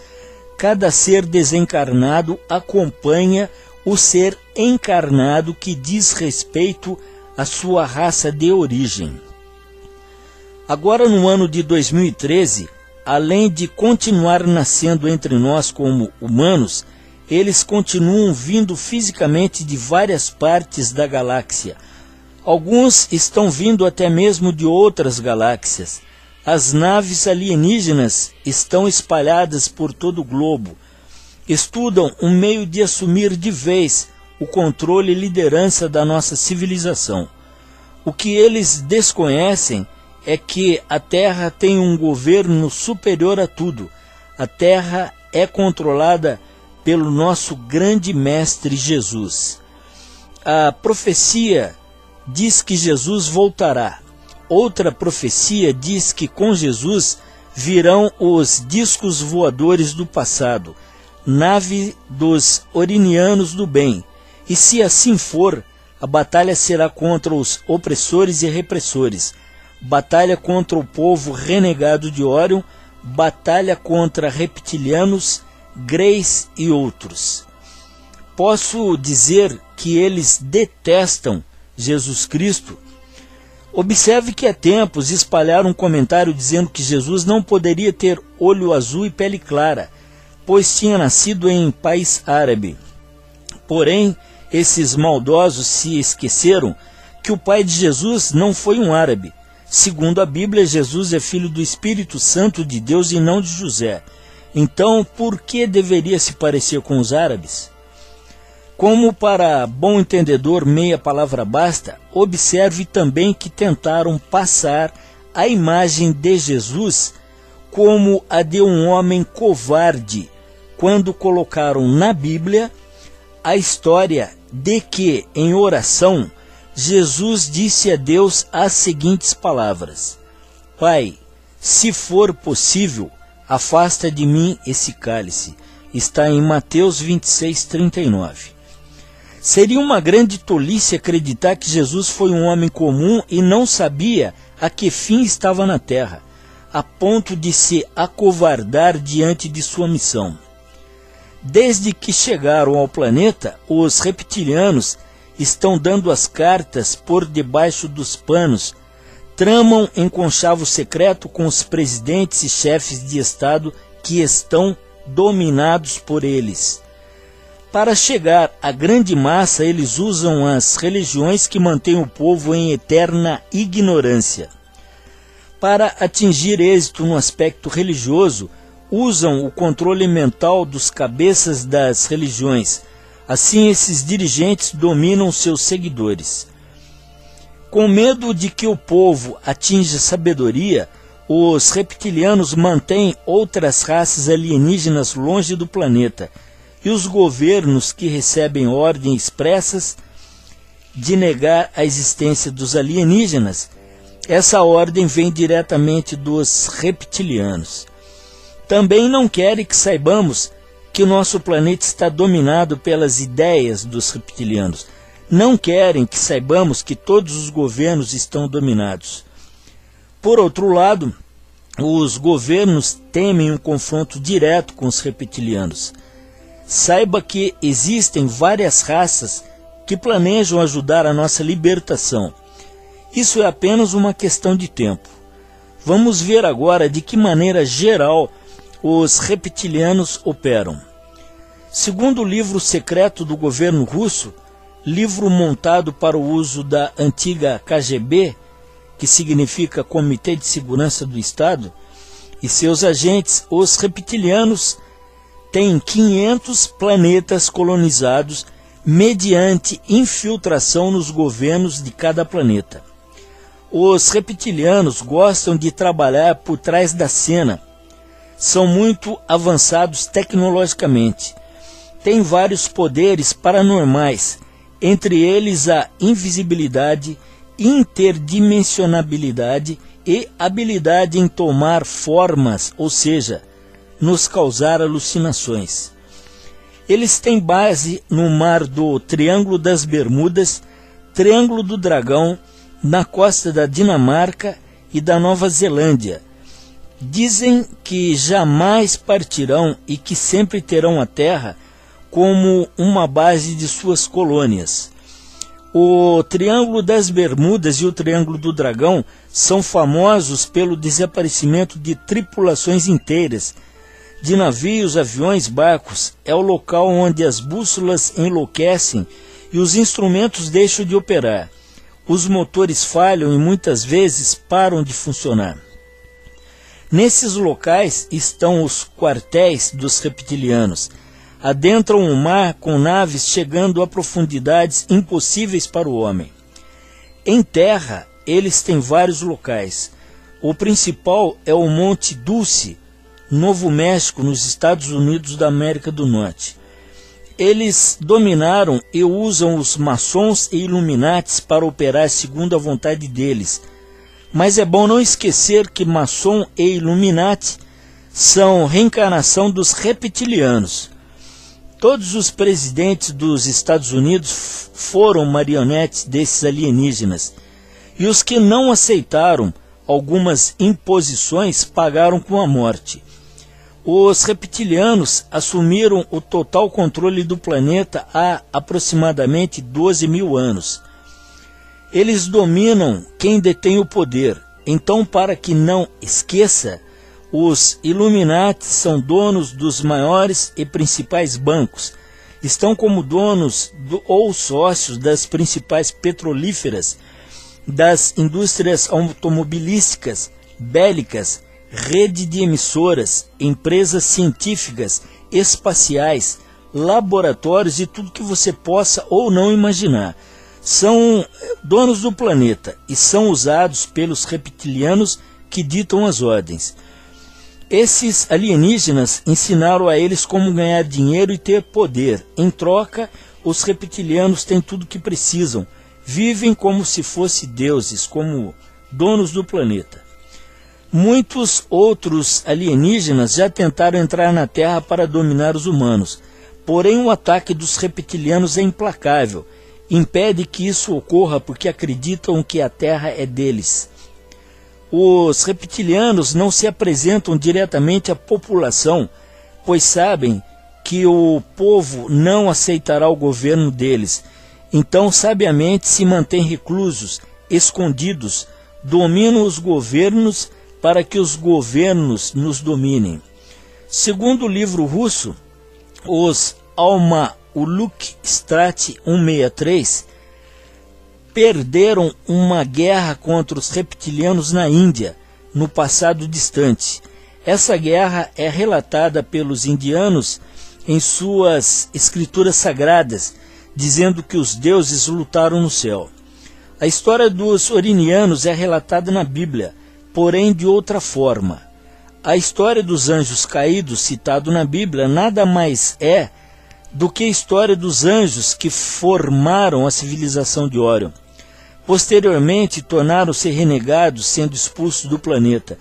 Cada ser desencarnado acompanha o ser encarnado que diz respeito à sua raça de origem. Agora, no ano de 2013, além de continuar nascendo entre nós como humanos, eles continuam vindo fisicamente de várias partes da galáxia. Alguns estão vindo até mesmo de outras galáxias. As naves alienígenas estão espalhadas por todo o globo. Estudam um meio de assumir de vez o controle e liderança da nossa civilização. O que eles desconhecem é que a Terra tem um governo superior a tudo. A Terra é controlada pelo nosso grande mestre Jesus. A profecia diz que Jesus voltará. outra profecia diz que com Jesus virão os discos voadores do passado, nave dos orinianos do bem. E se assim for, a batalha será contra os opressores e repressores, batalha contra o povo renegado de Órion, batalha contra reptilianos, greys e outros. Posso dizer que eles detestam Jesus Cristo? Observe que há tempos espalharam um comentário dizendo que Jesus não poderia ter olho azul e pele clara, pois tinha nascido em país árabe. Porém, esses maldosos se esqueceram que o pai de Jesus não foi um árabe. Segundo a Bíblia, Jesus é filho do Espírito Santo de Deus e não de José. Então, por que deveria se parecer com os árabes? Como para bom entendedor meia palavra basta, observe também que tentaram passar a imagem de Jesus como a de um homem covarde, quando colocaram na Bíblia a história de que, em oração, Jesus disse a Deus as seguintes palavras: Pai, se for possível, afasta de mim esse cálice. Está em Mateus 26:39. Seria uma grande tolice acreditar que Jesus foi um homem comum e não sabia a que fim estava na terra, a ponto de se acovardar diante de sua missão. Desde que chegaram ao planeta, os reptilianos estão dando as cartas por debaixo dos panos, tramam em conchavo secreto com os presidentes e chefes de Estado que estão dominados por eles. Para chegar à grande massa, eles usam as religiões que mantêm o povo em eterna ignorância. Para atingir êxito no aspecto religioso, usam o controle mental dos cabeças das religiões. Assim, esses dirigentes dominam seus seguidores. Com medo de que o povo atinja sabedoria, os reptilianos mantêm outras raças alienígenas longe do planeta, e os governos que recebem ordens expressas de negar a existência dos alienígenas, essa ordem vem diretamente dos reptilianos. Também não querem que saibamos que o nosso planeta está dominado pelas ideias dos reptilianos. Não querem que saibamos que todos os governos estão dominados. Por outro lado, os governos temem um confronto direto com os reptilianos. Saiba que existem várias raças que planejam ajudar a nossa libertação. Isso é apenas uma questão de tempo. Vamos ver agora de que maneira geral os reptilianos operam. Segundo o livro secreto do governo russo, livro montado para o uso da antiga KGB, que significa Comitê de Segurança do Estado, e seus agentes, os reptilianos têm 500 planetas colonizados mediante infiltração nos governos de cada planeta. Os reptilianos gostam de trabalhar por trás da cena. São muito avançados tecnologicamente. Têm vários poderes paranormais, entre eles a invisibilidade, interdimensionabilidade e habilidade em tomar formas, ou seja, nos causar alucinações. Eles têm base no mar do Triângulo das Bermudas, Triângulo do Dragão, na costa da Dinamarca e da Nova Zelândia. Dizem que jamais partirão e que sempre terão a Terra como uma base de suas colônias. O Triângulo das Bermudas e o Triângulo do Dragão são famosos pelo desaparecimento de tripulações inteiras, de navios, aviões, barcos. É o local onde as bússolas enlouquecem e os instrumentos deixam de operar. Os motores falham e muitas vezes param de funcionar. Nesses locais estão os quartéis dos reptilianos. Adentram o mar com naves chegando a profundidades impossíveis para o homem. Em terra, eles têm vários locais. O principal é o Monte Dulce, Novo México, nos Estados Unidos da América do Norte. Eles dominaram e usam os maçons e Illuminates para operar segundo a vontade deles. Mas é bom não esquecer que maçom e Illuminati são reencarnação dos reptilianos. Todos os presidentes dos Estados Unidos foram marionetes desses alienígenas. E os que não aceitaram algumas imposições pagaram com a morte. Os reptilianos assumiram o total controle do planeta há aproximadamente 12 mil anos. Eles dominam quem detém o poder. Então, para que não esqueça, os Illuminati são donos dos maiores e principais bancos. Estão como donos ou sócios das principais petrolíferas, das indústrias automobilísticas, bélicas, rede de emissoras, empresas científicas, espaciais, laboratórios e tudo que você possa ou não imaginar. São donos do planeta e são usados pelos reptilianos que ditam as ordens. Esses alienígenas ensinaram a eles como ganhar dinheiro e ter poder. Em troca, os reptilianos têm tudo o que precisam. Vivem como se fossem deuses, como donos do planeta. Muitos outros alienígenas já tentaram entrar na Terra para dominar os humanos. Porém, o ataque dos reptilianos é implacável. Impede que isso ocorra porque acreditam que a Terra é deles. Os reptilianos não se apresentam diretamente à população, pois sabem que o povo não aceitará o governo deles. Então, sabiamente, se mantêm reclusos, escondidos, dominam os governos para que os governos nos dominem. Segundo o livro russo, os Alma-Uluk Strat 163, perderam uma guerra contra os reptilianos na Índia, no passado distante. Essa guerra é relatada pelos indianos em suas escrituras sagradas, dizendo que os deuses lutaram no céu. A história dos orinianos é relatada na Bíblia, porém de outra forma. A história dos anjos caídos, citado na Bíblia, nada mais é do que a história dos anjos que formaram a civilização de Órion. Posteriormente, tornaram-se renegados, sendo expulsos do planeta.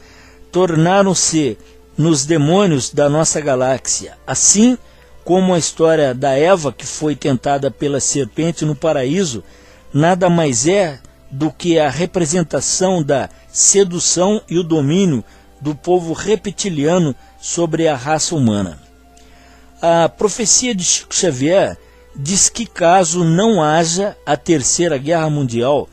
Tornaram-se nos demônios da nossa galáxia. Assim como a história da Eva, que foi tentada pela serpente no paraíso, nada mais é do que a representação da sedução e o domínio do povo reptiliano sobre a raça humana. A profecia de Chico Xavier diz que caso não haja a Terceira Guerra Mundial,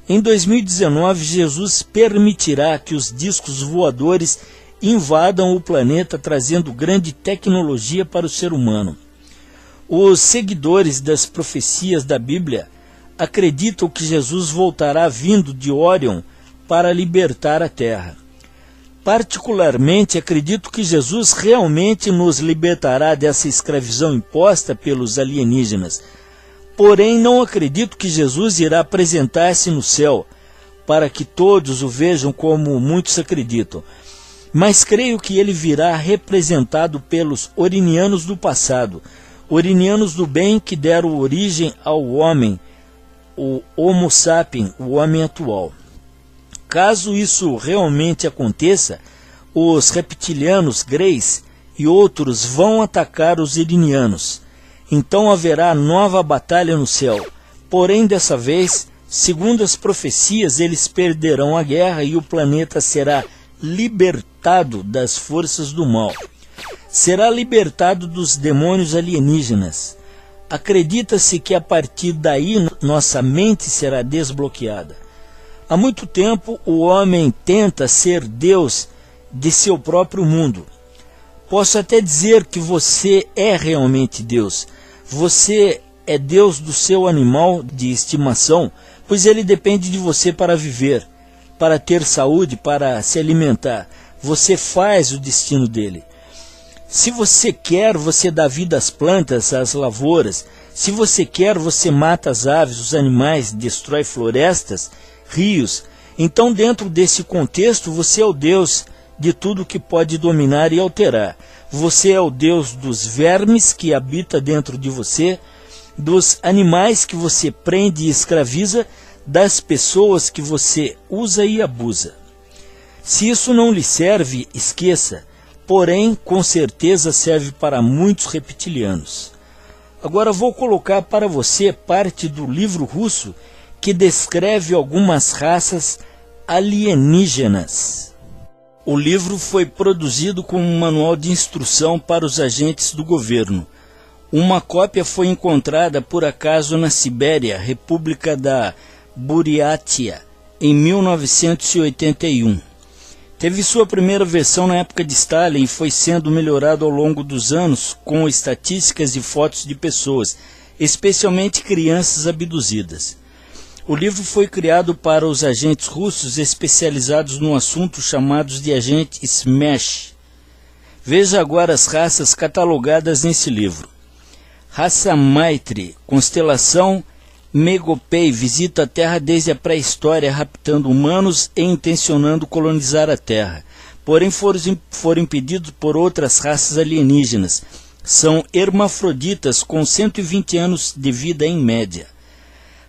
em 2019 Jesus permitirá que os discos voadores invadam o planeta, trazendo grande tecnologia para o ser humano. Os seguidores das profecias da Bíblia acreditam que Jesus voltará vindo de Órion para libertar a Terra. Particularmente, acredito que Jesus realmente nos libertará dessa escravidão imposta pelos alienígenas. Porém, não acredito que Jesus irá apresentar-se no céu, para que todos o vejam como muitos acreditam. Mas creio que ele virá representado pelos orinianos do passado, orinianos do bem que deram origem ao homem, o Homo sapiens, o homem atual. Caso isso realmente aconteça, os reptilianos, greys e outros vão atacar os irinianos. Então haverá nova batalha no céu. Porém, dessa vez, segundo as profecias, eles perderão a guerra e o planeta será libertado das forças do mal. Será libertado dos demônios alienígenas. Acredita-se que a partir daí nossa mente será desbloqueada. Há muito tempo o homem tenta ser Deus de seu próprio mundo. Posso até dizer que você é realmente Deus. Você é Deus do seu animal de estimação, pois ele depende de você para viver, para ter saúde, para se alimentar. Você faz o destino dele. Se você quer, você dá vida às plantas, às lavouras. Se você quer, você mata as aves, os animais, destrói florestas, rios. Então, dentro desse contexto, você é o Deus de tudo que pode dominar e alterar. Você é o Deus dos vermes que habita dentro de você, dos animais que você prende e escraviza, das pessoas que você usa e abusa. Se isso não lhe serve, esqueça, porém, com certeza serve para muitos reptilianos. Agora vou colocar para você parte do livro russo que descreve algumas raças alienígenas. O livro foi produzido como um manual de instrução para os agentes do governo. Uma cópia foi encontrada por acaso na Sibéria, República da Buriátia, em 1981. Teve sua primeira versão na época de Stalin e foi sendo melhorado ao longo dos anos com estatísticas e fotos de pessoas, especialmente crianças abduzidas. O livro foi criado para os agentes russos especializados no assunto chamados de agente Smash. Veja agora as raças catalogadas nesse livro. Raça Maitri, constelação Megopei, visita a Terra desde a pré-história, raptando humanos e intencionando colonizar a Terra. Porém foram impedidos por outras raças alienígenas. São hermafroditas com 120 anos de vida em média.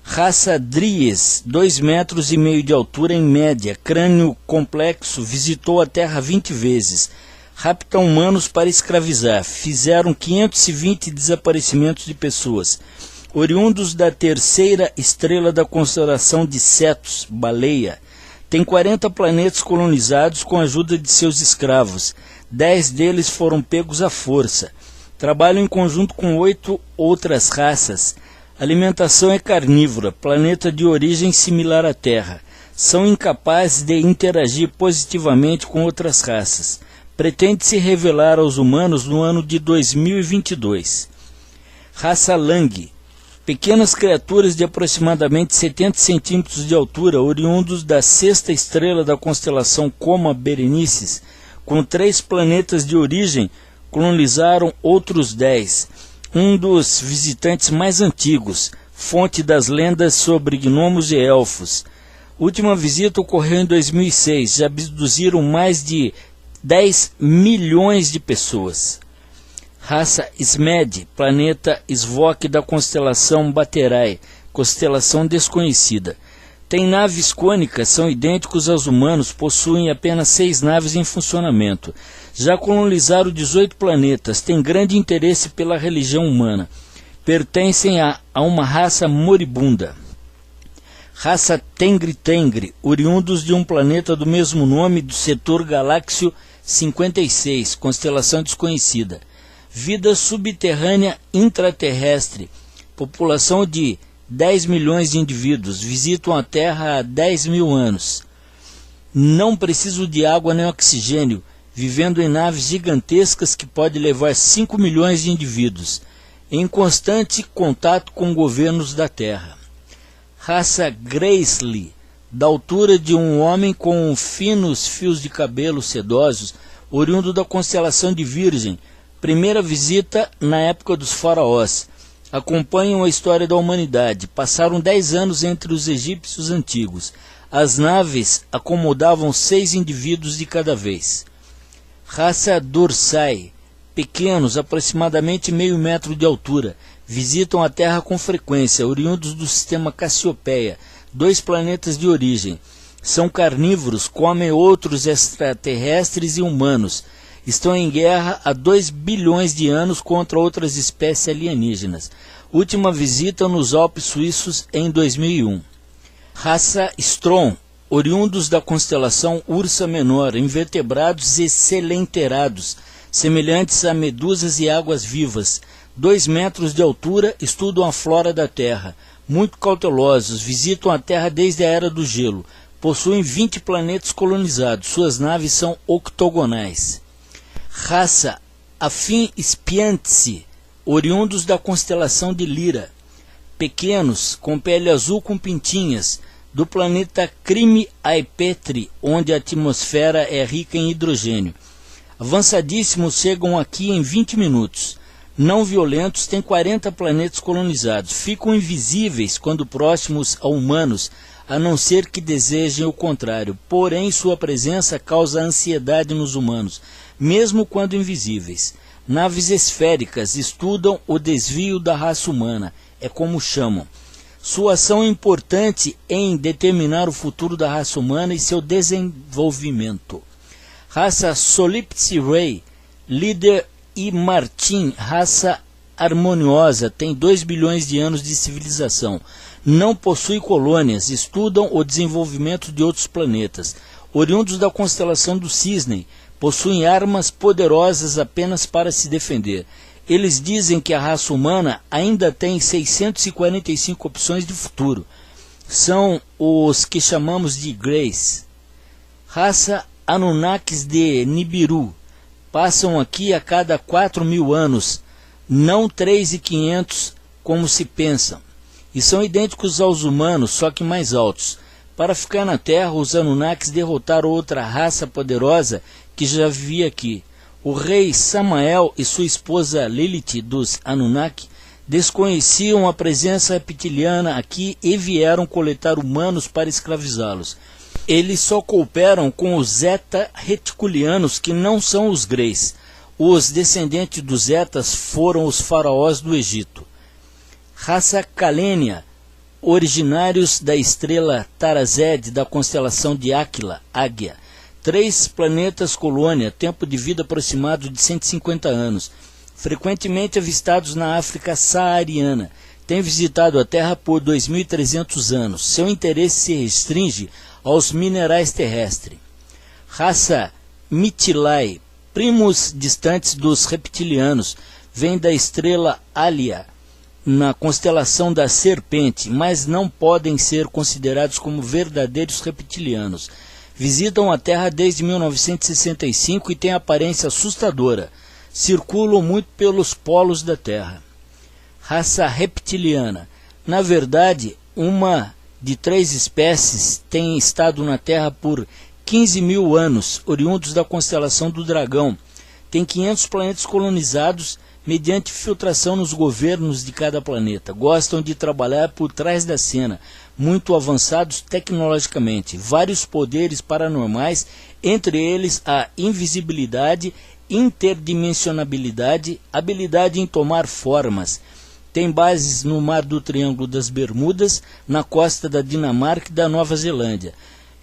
Raça Dries, 2,5 metros de altura em média, crânio complexo, visitou a Terra 20 vezes. Raptam humanos para escravizar. Fizeram 520 desaparecimentos de pessoas. Oriundos da terceira estrela da constelação de Cetus, Baleia, tem 40 planetas colonizados com a ajuda de seus escravos. 10 deles foram pegos à força. Trabalham em conjunto com 8 outras raças. Alimentação é carnívora, planeta de origem similar à Terra. São incapazes de interagir positivamente com outras raças. Pretende se revelar aos humanos no ano de 2022. Raça Lang. Pequenas criaturas de aproximadamente 70 centímetros de altura, oriundos da sexta estrela da constelação Coma Berenices, com 3 planetas de origem, colonizaram outros 10. Um dos visitantes mais antigos, fonte das lendas sobre gnomos e elfos. Última visita ocorreu em 2006, já abduziram mais de 10 milhões de pessoas. Raça Smed, planeta Svok da constelação Baterai, constelação desconhecida. Tem naves cônicas, são idênticos aos humanos, possuem apenas 6 naves em funcionamento. Já colonizaram 18 planetas, têm grande interesse pela religião humana. Pertencem a uma raça moribunda. Raça Tengri, oriundos de um planeta do mesmo nome do setor galáxio 56, constelação desconhecida. Vida subterrânea intraterrestre, população de 10 milhões de indivíduos, visitam a Terra há 10 mil anos. Não precisam de água nem oxigênio, vivendo em naves gigantescas que podem levar 5 milhões de indivíduos, em constante contato com governos da Terra. Raça Graysli, da altura de um homem com finos fios de cabelo sedosos, oriundo da constelação de Virgem. Primeira visita na época dos faraós. Acompanham a história da humanidade. Passaram 10 anos entre os egípcios antigos. As naves acomodavam 6 indivíduos de cada vez. Raça Dorsai. Pequenos, aproximadamente meio metro de altura. Visitam a Terra com frequência, oriundos do sistema Cassiopeia, 2 planetas de origem. São carnívoros, comem outros extraterrestres e humanos. Estão em guerra há 2 bilhões de anos contra outras espécies alienígenas. Última visita nos Alpes Suíços em 2001. Raça Strom, oriundos da constelação Ursa Menor, invertebrados e selenterados, semelhantes a medusas e águas-vivas. 2 metros de altura, estudam a flora da Terra. Muito cautelosos, visitam a Terra desde a Era do Gelo. Possuem 20 planetas colonizados. Suas naves são octogonais. Raça Afim Spiantse, oriundos da constelação de Lira. Pequenos, com pele azul com pintinhas, do planeta Crime Aipetri, onde a atmosfera é rica em hidrogênio. Avançadíssimos, chegam aqui em 20 minutos. Não violentos, têm 40 planetas colonizados. Ficam invisíveis quando próximos a humanos, a não ser que desejem o contrário. Porém, sua presença causa ansiedade nos humanos, mesmo quando invisíveis. Naves esféricas, estudam o desvio da raça humana, é como chamam. Sua ação é importante em determinar o futuro da raça humana e seu desenvolvimento. Raça Solipsi Ray, líder e Martin, raça harmoniosa, tem 2 bilhões de anos de civilização. Não possui colônias, estudam o desenvolvimento de outros planetas. Oriundos da constelação do Cisne, possuem armas poderosas apenas para se defender. Eles dizem que a raça humana ainda tem 645 opções de futuro. São os que chamamos de Greys. Raça Anunnakis de Nibiru. Passam aqui a cada 4.000 anos, não 3.500 como se pensa. E são idênticos aos humanos, só que mais altos. Para ficar na Terra, os Anunnakis derrotaram outra raça poderosa que já vivia aqui. O rei Samael e sua esposa Lilith dos Anunnaki desconheciam a presença reptiliana aqui e vieram coletar humanos para escravizá-los. Eles só cooperam com os Zeta reticulianos, que não são os Greys. Os descendentes dos Zetas foram os faraós do Egito. Raça Calênia, originários da estrela Tarazed da constelação de Áquila, Águia. 3 planetas colônia, tempo de vida aproximado de 150 anos. Frequentemente avistados na África saariana. Tem visitado a Terra por 2.300 anos. Seu interesse se restringe aos minerais terrestres. Raça Mytilai, primos distantes dos reptilianos, vem da estrela Alia, na constelação da Serpente, mas não podem ser considerados como verdadeiros reptilianos. Visitam a Terra desde 1965 e têm aparência assustadora. Circulam muito pelos polos da Terra. Raça reptiliana. Na verdade, uma de 3 espécies tem estado na Terra por 15.000 anos, oriundos da constelação do Dragão. Tem 500 planetas colonizados mediante filtração nos governos de cada planeta. Gostam de trabalhar por trás da cena, muito avançados tecnologicamente. Vários poderes paranormais, entre eles a invisibilidade, interdimensionabilidade, habilidade em tomar formas. Tem bases no Mar do Triângulo das Bermudas, na costa da Dinamarca e da Nova Zelândia.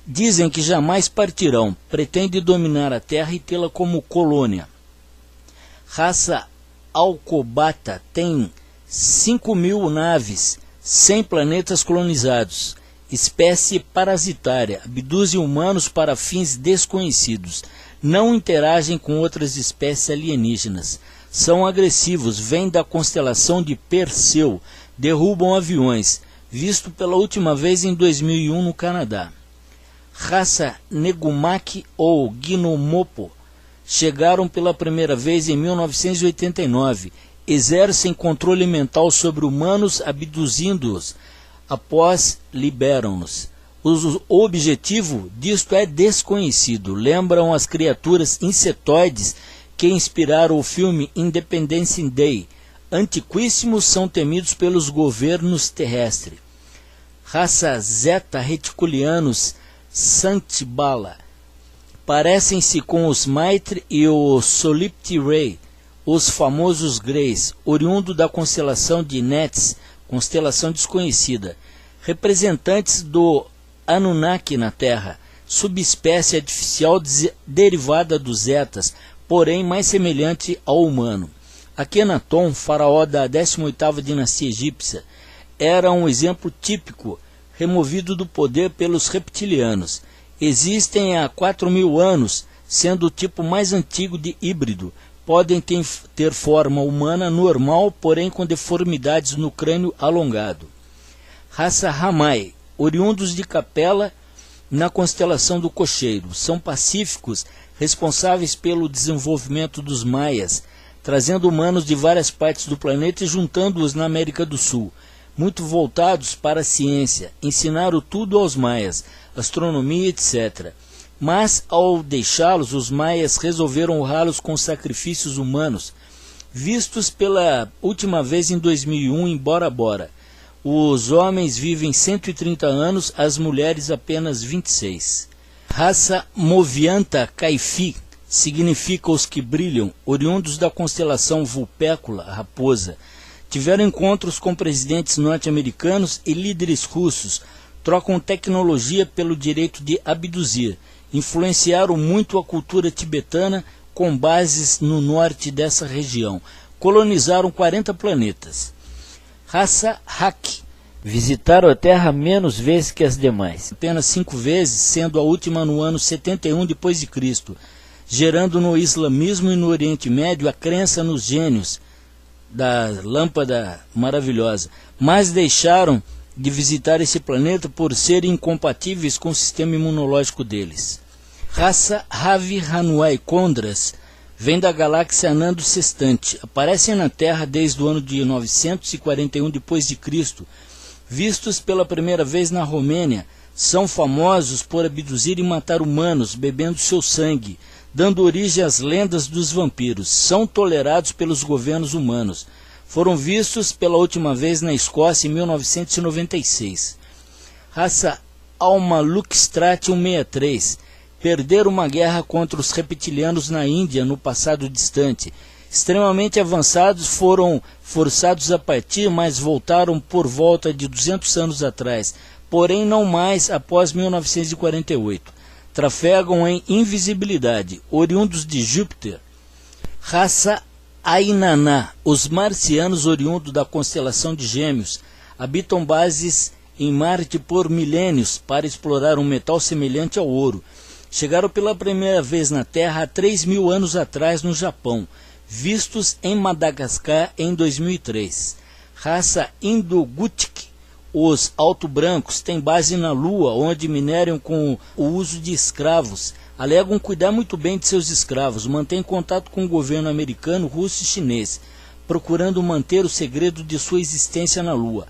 Dizem que jamais partirão, pretendem dominar a Terra e tê-la como colônia. Raça Alcobata tem 5.000 naves, 100 planetas colonizados. Espécie parasitária, abduzem humanos para fins desconhecidos. Não interagem com outras espécies alienígenas. São agressivos, vêm da constelação de Perseu, derrubam aviões, visto pela última vez em 2001 no Canadá. Raça Negumaki ou Gnomopo, chegaram pela primeira vez em 1989, exercem controle mental sobre humanos, abduzindo-os, após liberam-nos. O objetivo disto é desconhecido, lembram as criaturas insetoides que inspiraram o filme Independence Day. Antiquíssimos, são temidos pelos governos terrestres. Raça Zeta reticulianos Santibala. Parecem-se com os Maitre e o Solipsi Ray, os famosos Greys, oriundo da constelação de Nets, constelação desconhecida. Representantes do Anunnaki na Terra, subespécie artificial derivada dos Zetas, porém mais semelhante ao humano. Akhenaton, faraó da 18ª dinastia egípcia, era um exemplo típico, removido do poder pelos reptilianos. Existem há 4.000 anos, sendo o tipo mais antigo de híbrido. Podem ter forma humana normal, porém com deformidades no crânio alongado. Raça Ramai, oriundos de Capela, na constelação do Cocheiro. São pacíficos, responsáveis pelo desenvolvimento dos maias, trazendo humanos de várias partes do planeta e juntando-os na América do Sul. Muito voltados para a ciência, ensinaram tudo aos maias, astronomia, etc. Mas, ao deixá-los, os maias resolveram honrá-los com sacrifícios humanos, vistos pela última vez em 2001 em Bora Bora. Os homens vivem 130 anos, as mulheres apenas 26. Raça Movianta Caifi, significa os que brilham, oriundos da constelação Vulpécula, raposa. Tiveram encontros com presidentes norte-americanos e líderes russos, trocam tecnologia pelo direito de abduzir, influenciaram muito a cultura tibetana com bases no norte dessa região, colonizaram 40 planetas. Raça Hak, visitaram a Terra menos vezes que as demais, apenas 5 vezes, sendo a última no ano 71 depois de Cristo, gerando no islamismo e no Oriente Médio a crença nos gênios da lâmpada maravilhosa, mas deixaram de visitar esse planeta por serem incompatíveis com o sistema imunológico deles. Raça Ravi Hanuai Condras vem da galáxia Nando Sextante, aparecem na Terra desde o ano de 941 depois de Cristo, vistos pela primeira vez na Romênia, são famosos por abduzir e matar humanos, bebendo seu sangue, dando origem às lendas dos vampiros. São tolerados pelos governos humanos. Foram vistos pela última vez na Escócia em 1996. Raça Almaluk-Strat 163. Perderam uma guerra contra os reptilianos na Índia no passado distante. Extremamente avançados, foram forçados a partir, mas voltaram por volta de 200 anos atrás, porém não mais após 1948. Trafegam em invisibilidade, oriundos de Júpiter. Raça Ainanã, os marcianos oriundos da constelação de Gêmeos, habitam bases em Marte por milênios para explorar um metal semelhante ao ouro. Chegaram pela primeira vez na Terra há 3.000 anos atrás no Japão, vistos em Madagascar em 2003. Raça Indo-Gutik, os alto-brancos, têm base na Lua, onde mineram com o uso de escravos. Alegam cuidar muito bem de seus escravos, mantêm contato com o governo americano, russo e chinês, procurando manter o segredo de sua existência na Lua.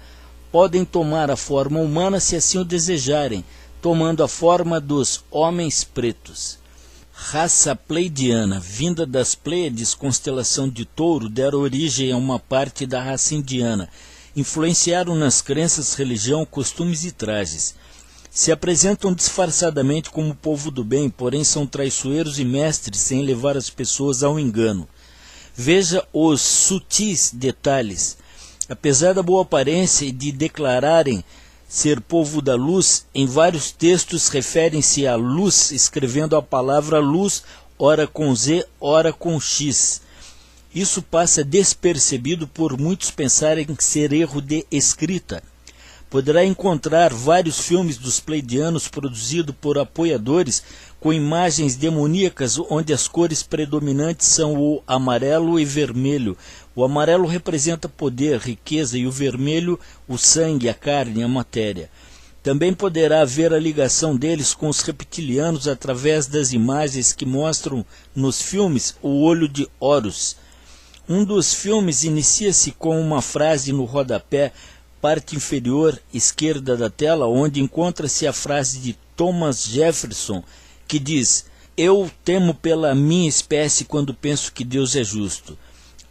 Podem tomar a forma humana se assim o desejarem, tomando a forma dos homens pretos. Raça Pleiadiana, vinda das Pleiades, constelação de Touro, deram origem a uma parte da raça indiana. Influenciaram nas crenças, religião, costumes e trajes. Se apresentam disfarçadamente como povo do bem, porém são traiçoeiros e mestres em levar as pessoas ao engano. Veja os sutis detalhes. Apesar da boa aparência e de declararem ser povo da luz, em vários textos referem-se à luz, escrevendo a palavra luz, ora com Z, ora com X. Isso passa despercebido por muitos pensarem ser erro de escrita. Poderá encontrar vários filmes dos pleiadianos produzidos por apoiadores com imagens demoníacas onde as cores predominantes são o amarelo e vermelho. O amarelo representa poder, riqueza e o vermelho o sangue, a carne, a matéria. Também poderá haver a ligação deles com os reptilianos através das imagens que mostram nos filmes o olho de Horus. Um dos filmes inicia-se com uma frase no rodapé, parte inferior esquerda da tela, onde encontra-se a frase de Thomas Jefferson, que diz: "Eu temo pela minha espécie quando penso que Deus é justo."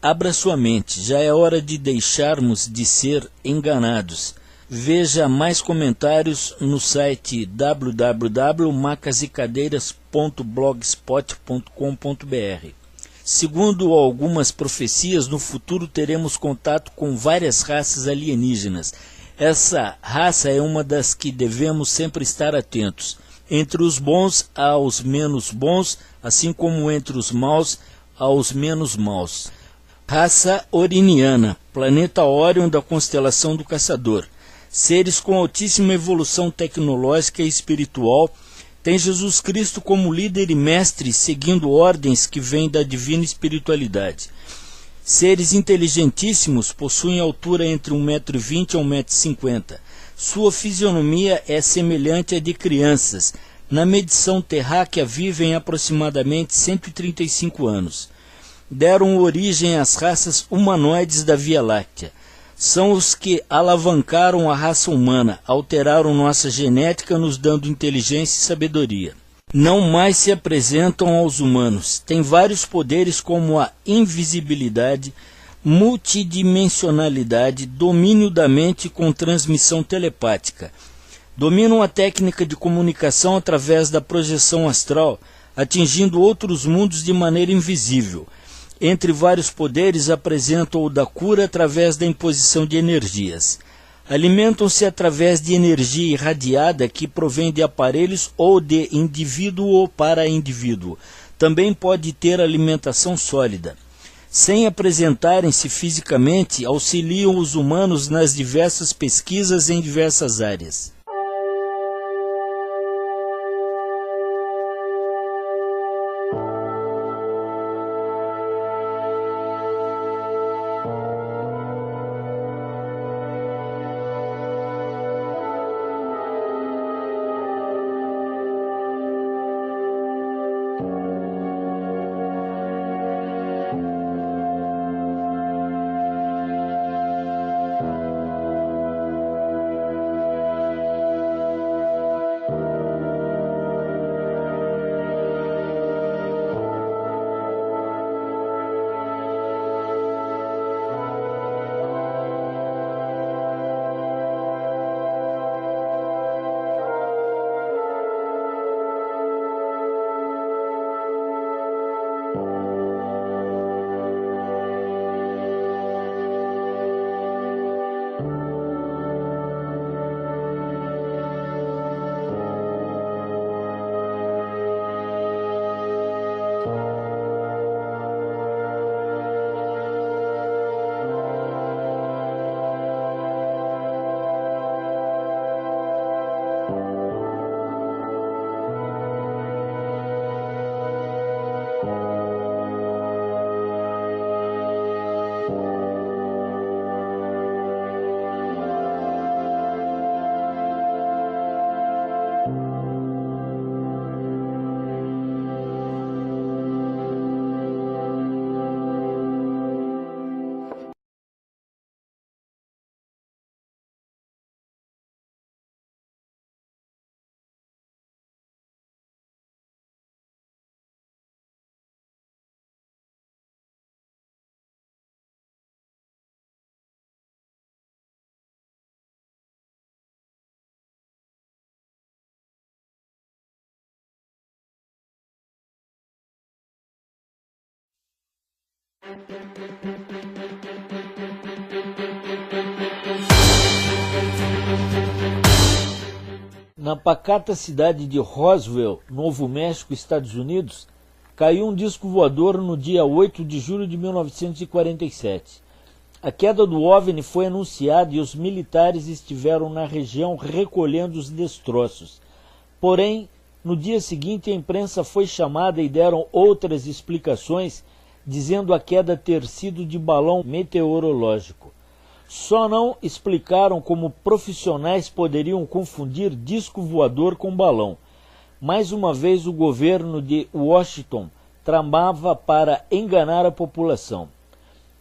Abra sua mente, já é hora de deixarmos de ser enganados. Veja mais comentários no site www.macasecadeiras.blogspot.com.br. Segundo algumas profecias, no futuro teremos contato com várias raças alienígenas. Essa raça é uma das que devemos sempre estar atentos. Entre os bons aos menos bons, assim como entre os maus aos menos maus. Raça Oriniana, planeta Órion da constelação do Caçador. Seres com altíssima evolução tecnológica e espiritual, tem Jesus Cristo como líder e mestre, seguindo ordens que vêm da divina espiritualidade. Seres inteligentíssimos, possuem altura entre 1,20 m a 1,50 m. Sua fisionomia é semelhante à de crianças. Na medição terráquea vivem aproximadamente 135 anos. Deram origem às raças humanoides da Via Láctea. São os que alavancaram a raça humana, alteraram nossa genética, nos dando inteligência e sabedoria. Não mais se apresentam aos humanos. Têm vários poderes como a invisibilidade, multidimensionalidade, domínio da mente com transmissão telepática. Dominam a técnica de comunicação através da projeção astral, atingindo outros mundos de maneira invisível. entre vários poderes, apresentam o da cura através da imposição de energias. Alimentam-se através de energia irradiada que provém de aparelhos ou de indivíduo para indivíduo. Também pode ter alimentação sólida. Sem apresentarem-se fisicamente, auxiliam os humanos nas diversas pesquisas em diversas áreas. Na pacata cidade de Roswell, Novo México, Estados Unidos, caiu um disco voador no dia 8 de julho de 1947. A queda do OVNI foi anunciada e os militares estiveram na região recolhendo os destroços. Porém, no dia seguinte a imprensa foi chamada e deram outras explicações, dizendo a queda ter sido de balão meteorológico. Só não explicaram como profissionais poderiam confundir disco voador com balão. Mais uma vez o governo de Washington tramava para enganar a população.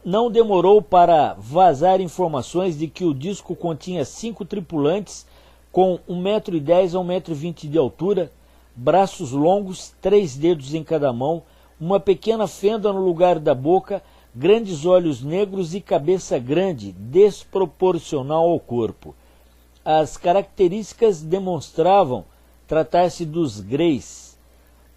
Não demorou para vazar informações de que o disco continha 5 tripulantes com 1,10 m a 1,20 m de altura, braços longos, 3 dedos em cada mão, uma pequena fenda no lugar da boca, grandes olhos negros e cabeça grande, desproporcional ao corpo. As características demonstravam tratar-se dos Greys.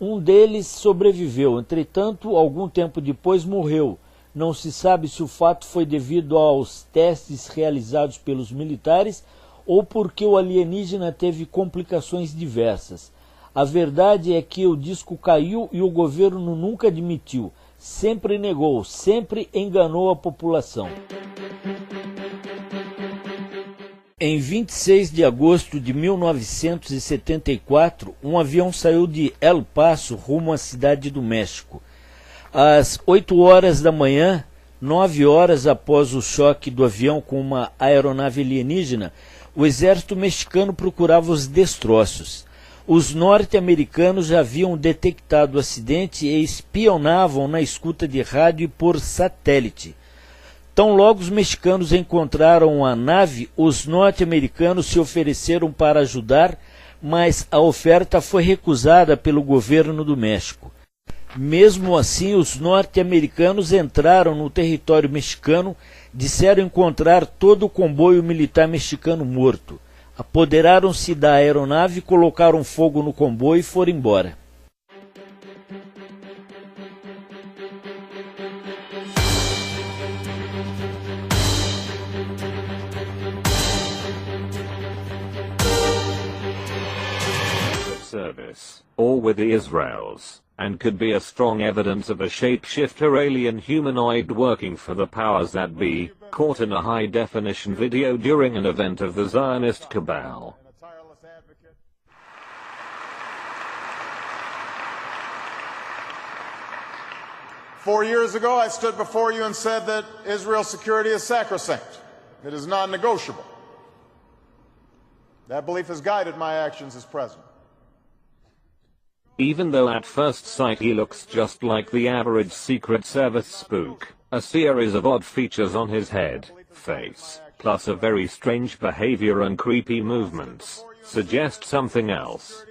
Um deles sobreviveu, entretanto, algum tempo depois morreu. Não se sabe se o fato foi devido aos testes realizados pelos militares ou porque o alienígena teve complicações diversas. A verdade é que o disco caiu e o governo nunca admitiu, sempre negou, sempre enganou a população. Em 26 de agosto de 1974, um avião saiu de El Paso rumo à cidade do México. Às 8 horas da manhã, 9 horas após o choque do avião com uma aeronave alienígena, o exército mexicano procurava os destroços. Os norte-americanos já haviam detectado o acidente e espionavam na escuta de rádio e por satélite. Tão logo os mexicanos encontraram a nave, os norte-americanos se ofereceram para ajudar, mas a oferta foi recusada pelo governo do México. Mesmo assim, os norte-americanos entraram no território mexicano, disseram encontrar todo o comboio militar mexicano morto. Apoderaram-se da aeronave, colocaram fogo no comboio e foram embora. US, or with the Israels, and could be a strong evidence of a shapeshifter alien humanoid working for the powers that be, caught in a high-definition video during an event of the Zionist cabal. 4 years ago, I stood before you and said that Israel's security is sacrosanct. It is non-negotiable. That belief has guided my actions as president. Even though at first sight he looks just like the average Secret Service spook, a series of odd features on his head, face, plus a very strange behavior and creepy movements, suggest something else.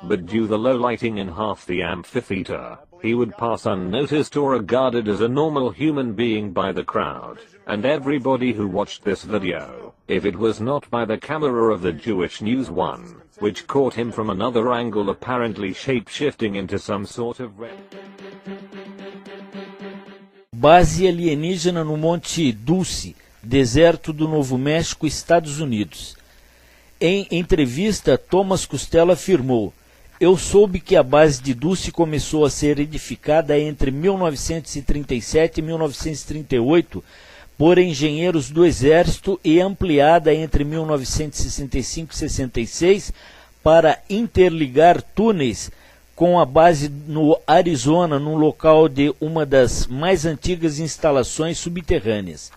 But due to the low lighting in half the amphitheater, he would pass unnoticed or regarded as a normal human being by the crowd, and everybody who watched this video, if it was not by the camera of the Jewish News One, which caught him from another angle apparently shape-shifting into some sort of red. Base alienígena no Monte Dulce, deserto do Novo México, Estados Unidos. Em entrevista, Thomas Costello afirmou: "Eu soube que a base de Dulce começou a ser edificada entre 1937 e 1938 por engenheiros do Exército e ampliada entre 1965 e 66 para interligar túneis com a base no Arizona, no local de uma das mais antigas instalações subterrâneas.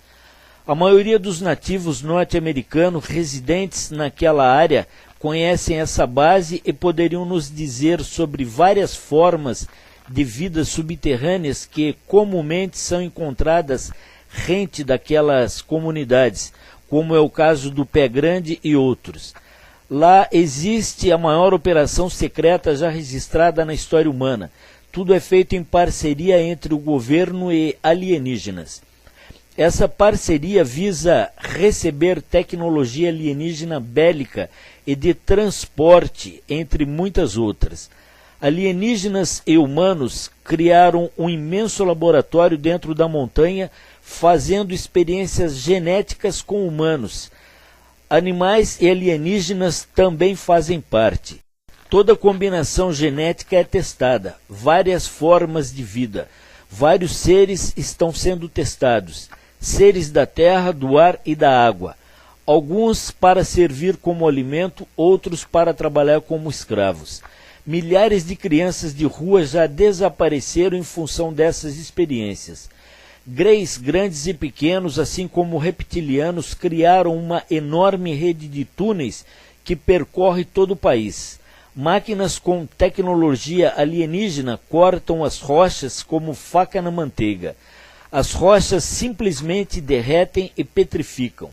A maioria dos nativos norte-americanos residentes naquela área conhecem essa base e poderiam nos dizer sobre várias formas de vidas subterrâneas que comumente são encontradas rente daquelas comunidades, como é o caso do Pé Grande e outros. Lá existe a maior operação secreta já registrada na história humana. Tudo é feito em parceria entre o governo e alienígenas. Essa parceria visa receber tecnologia alienígena bélica e de transporte, entre muitas outras. Alienígenas e humanos criaram um imenso laboratório dentro da montanha, fazendo experiências genéticas com humanos. Animais e alienígenas também fazem parte. Toda combinação genética é testada, várias formas de vida, vários seres estão sendo testados, seres da terra, do ar e da água, alguns para servir como alimento, outros para trabalhar como escravos. Milhares de crianças de rua já desapareceram em função dessas experiências. Greys grandes e pequenos, assim como reptilianos, criaram uma enorme rede de túneis que percorre todo o país. Máquinas com tecnologia alienígena cortam as rochas como faca na manteiga. As rochas simplesmente derretem e petrificam.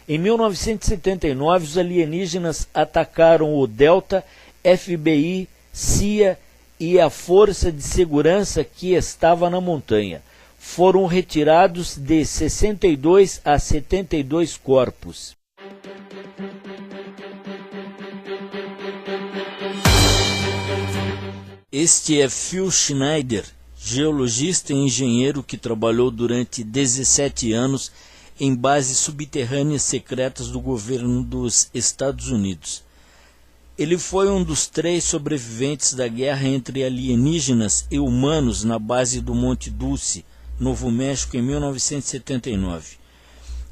Em 1979, os alienígenas atacaram o Delta, FBI, CIA e a força de segurança que estava na montanha. Foram retirados de 62 a 72 corpos. Este é Phil Schneider, geologista e engenheiro que trabalhou durante 17 anos em bases subterrâneas secretas do governo dos Estados Unidos. Ele foi um dos 3 sobreviventes da guerra entre alienígenas e humanos na base do Monte Dulce, Novo México, em 1979.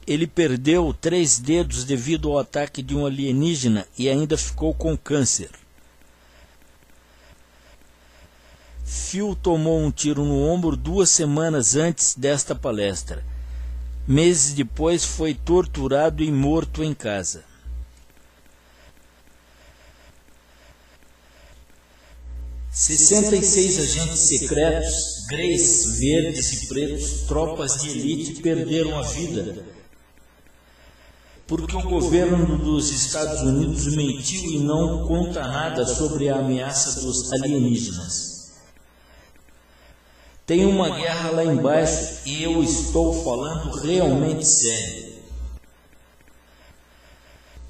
Ele perdeu 3 dedos devido ao ataque de um alienígena e ainda ficou com câncer. Phil tomou um tiro no ombro 2 semanas antes desta palestra. Meses depois foi torturado e morto em casa. "66 agentes secretos, greys, verdes e pretos, tropas de elite perderam a vida porque o governo dos Estados Unidos mentiu e não conta nada sobre a ameaça dos alienígenas. Tem uma guerra lá embaixo e eu estou falando realmente sério.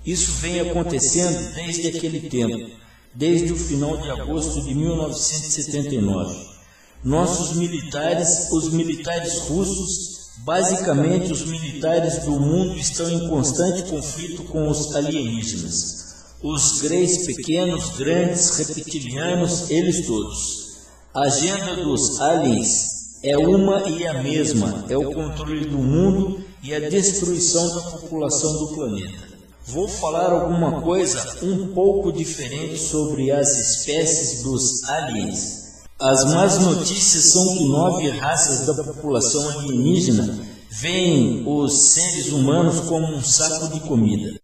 Isso vem acontecendo desde aquele tempo, desde o final de agosto de 1979. Nossos militares, os militares russos, basicamente os militares do mundo, estão em constante conflito com os alienígenas. Os greys pequenos, grandes, reptilianos, eles todos. A agenda dos aliens é uma e a mesma, é o controle do mundo e a destruição da população do planeta. Vou falar alguma coisa um pouco diferente sobre as espécies dos aliens. As más notícias são que 9 raças da população alienígena veem os seres humanos como um saco de comida.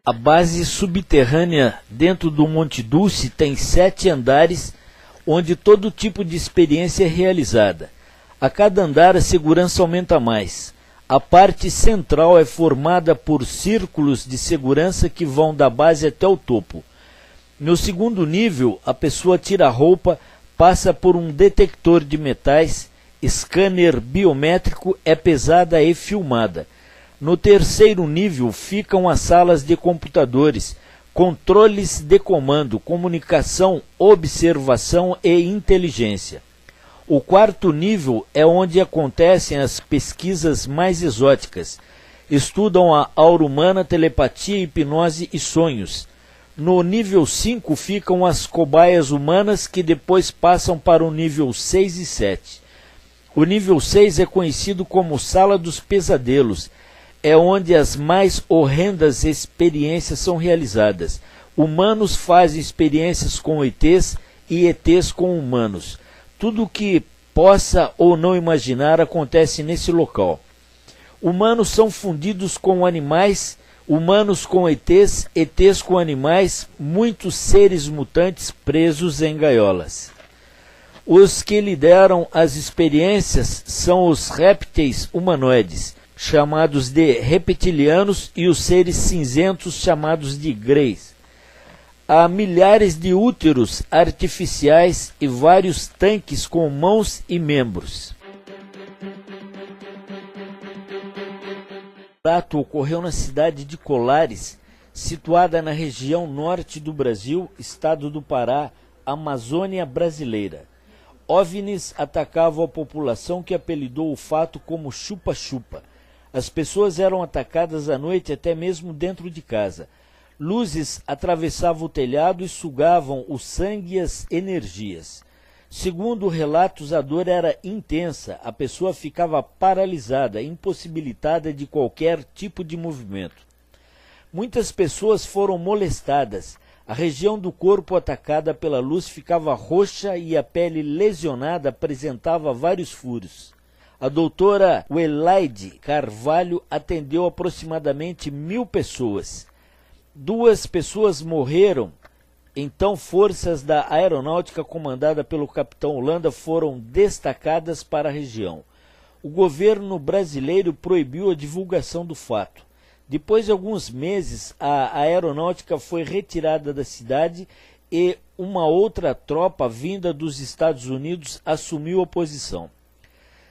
A base subterrânea dentro do Monte Dulce tem 7 andares, onde todo tipo de experiência é realizada. A cada andar a segurança aumenta mais. A parte central é formada por círculos de segurança que vão da base até o topo. No segundo nível, a pessoa tira a roupa, passa por um detector de metais, scanner biométrico, é pesada e filmada. No terceiro nível ficam as salas de computadores, controles de comando, comunicação, observação e inteligência. O quarto nível é onde acontecem as pesquisas mais exóticas. Estudam a aura humana, telepatia, hipnose e sonhos. No nível 5 ficam as cobaias humanas que depois passam para o nível 6 e 7. O nível 6 é conhecido como Sala dos Pesadelos. É onde as mais horrendas experiências são realizadas. Humanos fazem experiências com ETs e ETs com humanos. Tudo o que possa ou não imaginar acontece nesse local. Humanos são fundidos com animais, humanos com ETs, ETs com animais, muitos seres mutantes presos em gaiolas. Os que lideram as experiências são os répteis humanoides, chamados de reptilianos, e os seres cinzentos, chamados de greys. Há milhares de úteros artificiais e vários tanques com mãos e membros. O fato ocorreu na cidade de Colares, situada na região norte do Brasil, estado do Pará, Amazônia brasileira. OVNIs atacavam a população, que apelidou o fato como chupa-chupa. As pessoas eram atacadas à noite, até mesmo dentro de casa. Luzes atravessavam o telhado e sugavam o sangue e as energias. Segundo relatos, a dor era intensa, a pessoa ficava paralisada, impossibilitada de qualquer tipo de movimento. Muitas pessoas foram molestadas. A região do corpo atacada pela luz ficava roxa e a pele lesionada apresentava vários furos. A doutora Welaide Carvalho atendeu aproximadamente 1000 pessoas. 2 pessoas morreram, então forças da aeronáutica comandada pelo capitão Holanda foram destacadas para a região. O governo brasileiro proibiu a divulgação do fato. Depois de alguns meses, a aeronáutica foi retirada da cidade e uma outra tropa vinda dos Estados Unidos assumiu a posição.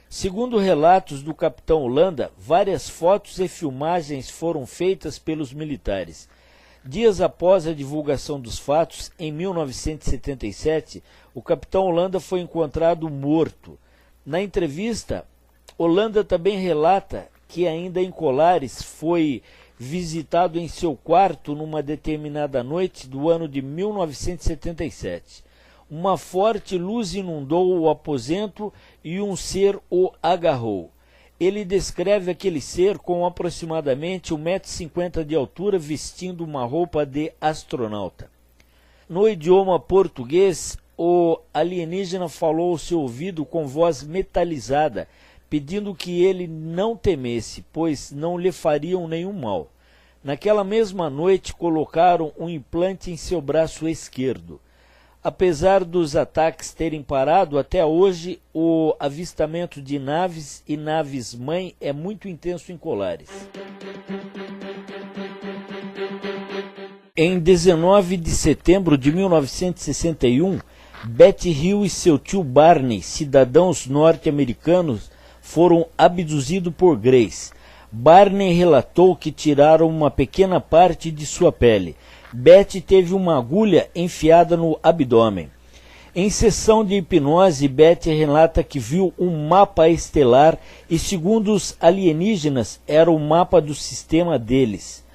Segundo relatos do capitão Holanda, várias fotos e filmagens foram feitas pelos militares. Dias após a divulgação dos fatos, em 1977, o capitão Holanda foi encontrado morto. Na entrevista, Holanda também relata que ainda em Colares foi visitado em seu quarto numa determinada noite do ano de 1977. Uma forte luz inundou o aposento e um ser o agarrou. Ele descreve aquele ser com aproximadamente 1,50 m de altura, vestindo uma roupa de astronauta. No idioma português, o alienígena falou ao seu ouvido com voz metalizada, pedindo que ele não temesse, pois não lhe fariam nenhum mal. Naquela mesma noite, colocaram um implante em seu braço esquerdo. Apesar dos ataques terem parado, até hoje o avistamento de naves e naves-mãe é muito intenso em Colares. Em 19 de setembro de 1961, Betty Hill e seu tio Barney, cidadãos norte-americanos, foram abduzidos por greys. Barney relatou que tiraram uma pequena parte de sua pele. Betty teve uma agulha enfiada no abdômen. Em sessão de hipnose, Betty relata que viu um mapa estelar e, segundo os alienígenas, era o mapa do sistema deles.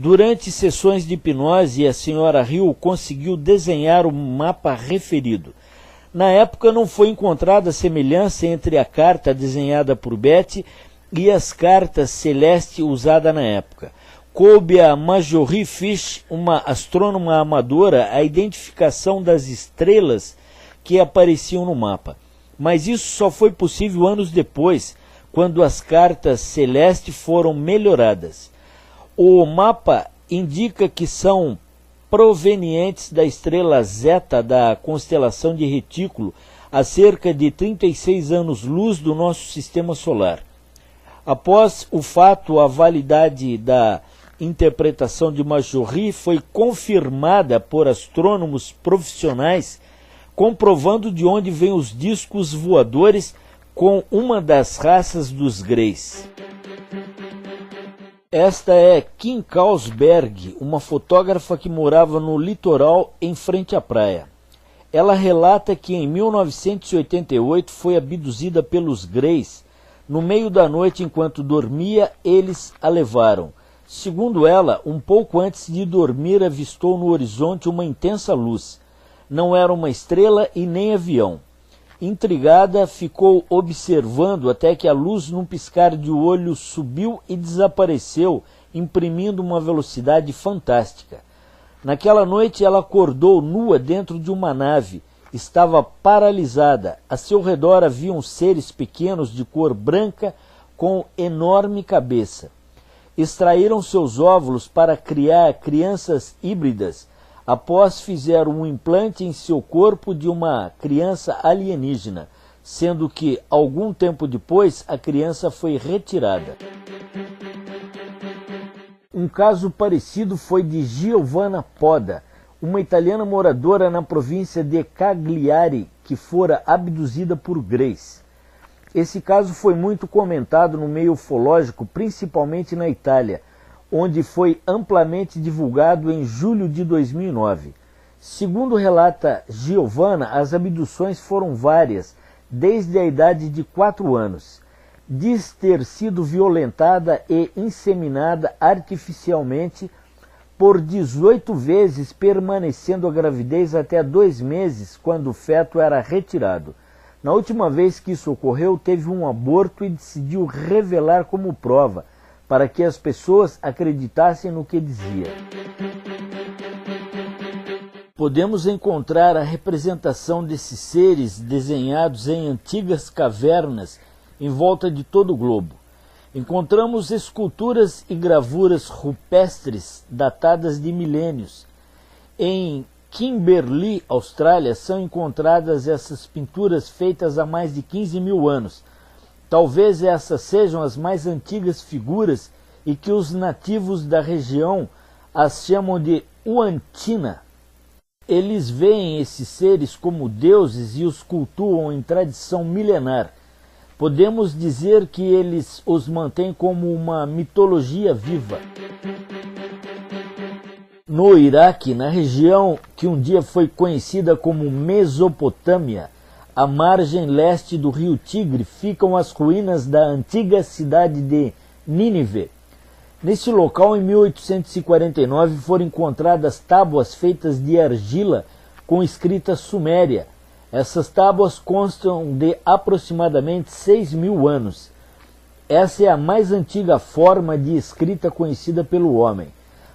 Durante sessões de hipnose, a senhora Hill conseguiu desenhar o mapa referido. Na época não foi encontrada semelhança entre a carta desenhada por Betty e as cartas celestes usadas na época. Coube a Marjorie Fish, uma astrônoma amadora, a identificação das estrelas que apareciam no mapa. Mas isso só foi possível anos depois, quando as cartas celestes foram melhoradas. O mapa indica que são provenientes da estrela Zeta da constelação de Retículo, a cerca de 36 anos-luz do nosso sistema solar. Após o fato, a validade da interpretação de Marjorie foi confirmada por astrônomos profissionais, comprovando de onde vêm os discos voadores com uma das raças dos Greys. Esta é Kim Kausberg, uma fotógrafa que morava no litoral em frente à praia. Ela relata que em 1988 foi abduzida pelos Greys. No meio da noite, enquanto dormia, eles a levaram. Segundo ela, um pouco antes de dormir, avistou no horizonte uma intensa luz. Não era uma estrela e nem avião. Intrigada, ficou observando até que a luz, num piscar de olho, subiu e desapareceu, imprimindo uma velocidade fantástica. Naquela noite, ela acordou nua dentro de uma nave. Estava paralisada. A seu redor haviam seres pequenos de cor branca com enorme cabeça. Extraíram seus óvulos para criar crianças híbridas. Após fizeram um implante em seu corpo de uma criança alienígena, sendo que, algum tempo depois, a criança foi retirada. Um caso parecido foi de Giovanna Poda, uma italiana moradora na província de Cagliari, que fora abduzida por Greys. Esse caso foi muito comentado no meio ufológico, principalmente na Itália, onde foi amplamente divulgado em julho de 2009. Segundo relata Giovanna, as abduções foram várias, desde a idade de 4 anos. Diz ter sido violentada e inseminada artificialmente por 18 vezes, permanecendo a gravidez até 2 meses, quando o feto era retirado. Na última vez que isso ocorreu, teve um aborto e decidiu revelar como prova, para que as pessoas acreditassem no que dizia. Podemos encontrar a representação desses seres desenhados em antigas cavernas em volta de todo o globo. Encontramos esculturas e gravuras rupestres datadas de milênios. Em Kimberley, Austrália, são encontradas essas pinturas feitas há mais de 15 mil anos. Talvez essas sejam as mais antigas figuras e que os nativos da região as chamam de Uantina. Eles veem esses seres como deuses e os cultuam em tradição milenar. Podemos dizer que eles os mantêm como uma mitologia viva. No Iraque, na região que um dia foi conhecida como Mesopotâmia, à margem leste do rio Tigre, ficam as ruínas da antiga cidade de Nínive. Nesse local, em 1849, foram encontradas tábuas feitas de argila com escrita suméria. Essas tábuas constam de aproximadamente 6.000 anos. Essa é a mais antiga forma de escrita conhecida pelo homem.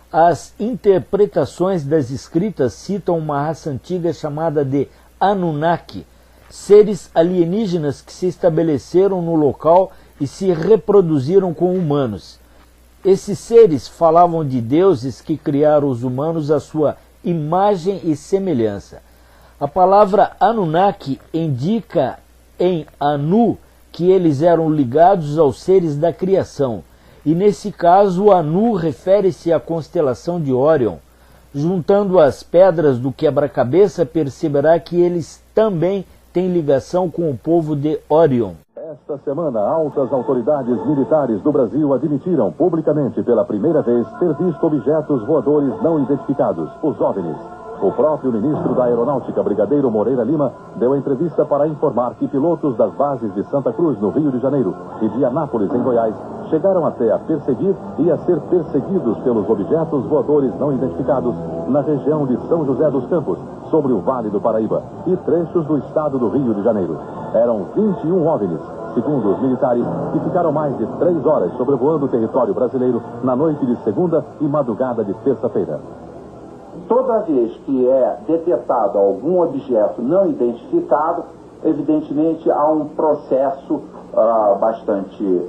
As interpretações das escritas citam uma raça antiga chamada de Anunnaki, seres alienígenas que se estabeleceram no local e se reproduziram com humanos. Esses seres falavam de deuses que criaram os humanos à sua imagem e semelhança. A palavra Anunnaki indica em Anu que eles eram ligados aos seres da criação, e nesse caso o Anu refere-se à constelação de Órion. Juntando as pedras do quebra-cabeça, perceberá que eles também têm ligação com o povo de Órion. Esta semana, altas autoridades militares do Brasil admitiram publicamente pela primeira vez ter visto objetos voadores não identificados, os OVNIs. O próprio ministro da Aeronáutica, Brigadeiro Moreira Lima, deu entrevista para informar que pilotos das bases de Santa Cruz, no Rio de Janeiro, e de Anápolis, em Goiás, chegaram até a perseguir e a ser perseguidos pelos objetos voadores não identificados na região de São José dos Campos, sobre o Vale do Paraíba, e trechos do estado do Rio de Janeiro. Eram 21 OVNIs, segundo os militares, que ficaram mais de 3 horas sobrevoando o território brasileiro na noite de segunda e madrugada de terça-feira. Toda vez que é detectado algum objeto não identificado, evidentemente há um processo bastante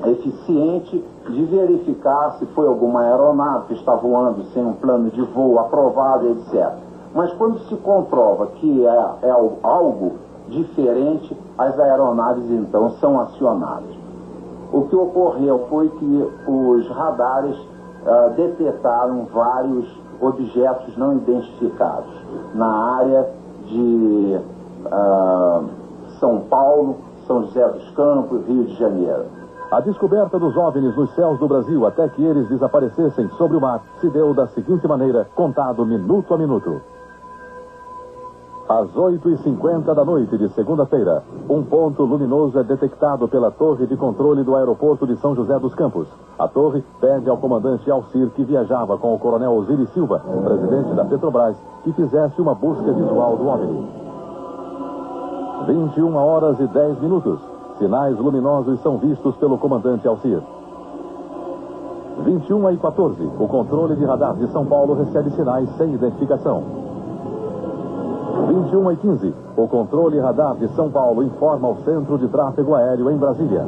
eficiente de verificar se foi alguma aeronave que está voando sem um plano de voo aprovado, etc. Mas quando se comprova que é algo diferente, as aeronaves então são acionadas. O que ocorreu foi que os radares detectaram vários objetos não identificados na área de São Paulo, São José dos Campos, Rio de Janeiro. A descoberta dos OVNIs nos céus do Brasil até que eles desaparecessem sobre o mar se deu da seguinte maneira, contado minuto a minuto. Às 8h50 da noite de segunda-feira, um ponto luminoso é detectado pela torre de controle do aeroporto de São José dos Campos. A torre pede ao comandante Alcir, que viajava com o coronel Osiris Silva, presidente da Petrobras, que fizesse uma busca visual do OVNI. 21h10. Sinais luminosos são vistos pelo comandante Alcir. 21h14. O controle de radar de São Paulo recebe sinais sem identificação. 21h15, o controle radar de São Paulo informa o centro de tráfego aéreo em Brasília.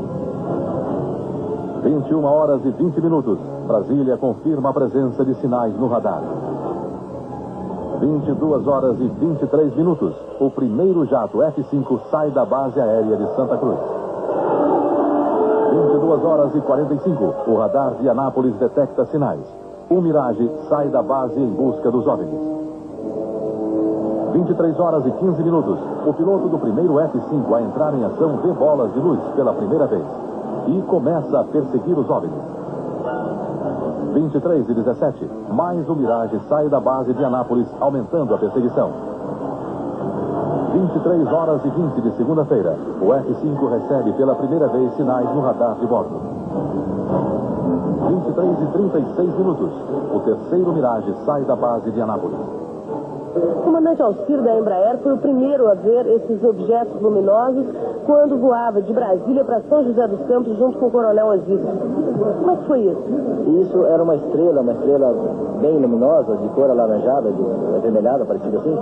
21h20, Brasília confirma a presença de sinais no radar. 22h23, o primeiro jato F-5 sai da base aérea de Santa Cruz. 22h45, o radar de Anápolis detecta sinais. O Mirage sai da base em busca dos OVNIs. 23h15, o piloto do primeiro F-5 a entrar em ação vê bolas de luz pela primeira vez e começa a perseguir os OVNIs. 23h17, mais um Mirage sai da base de Anápolis, aumentando a perseguição. 23h20 de segunda-feira, o F-5 recebe pela primeira vez sinais no radar de bordo. 23h36, o terceiro Mirage sai da base de Anápolis. O comandante Alcir da Embraer foi o primeiro a ver esses objetos luminosos quando voava de Brasília para São José dos Campos junto com o coronel Osiris. Como é que foi isso? Isso era uma estrela bem luminosa, de cor alaranjada, avermelhada, parecida assim.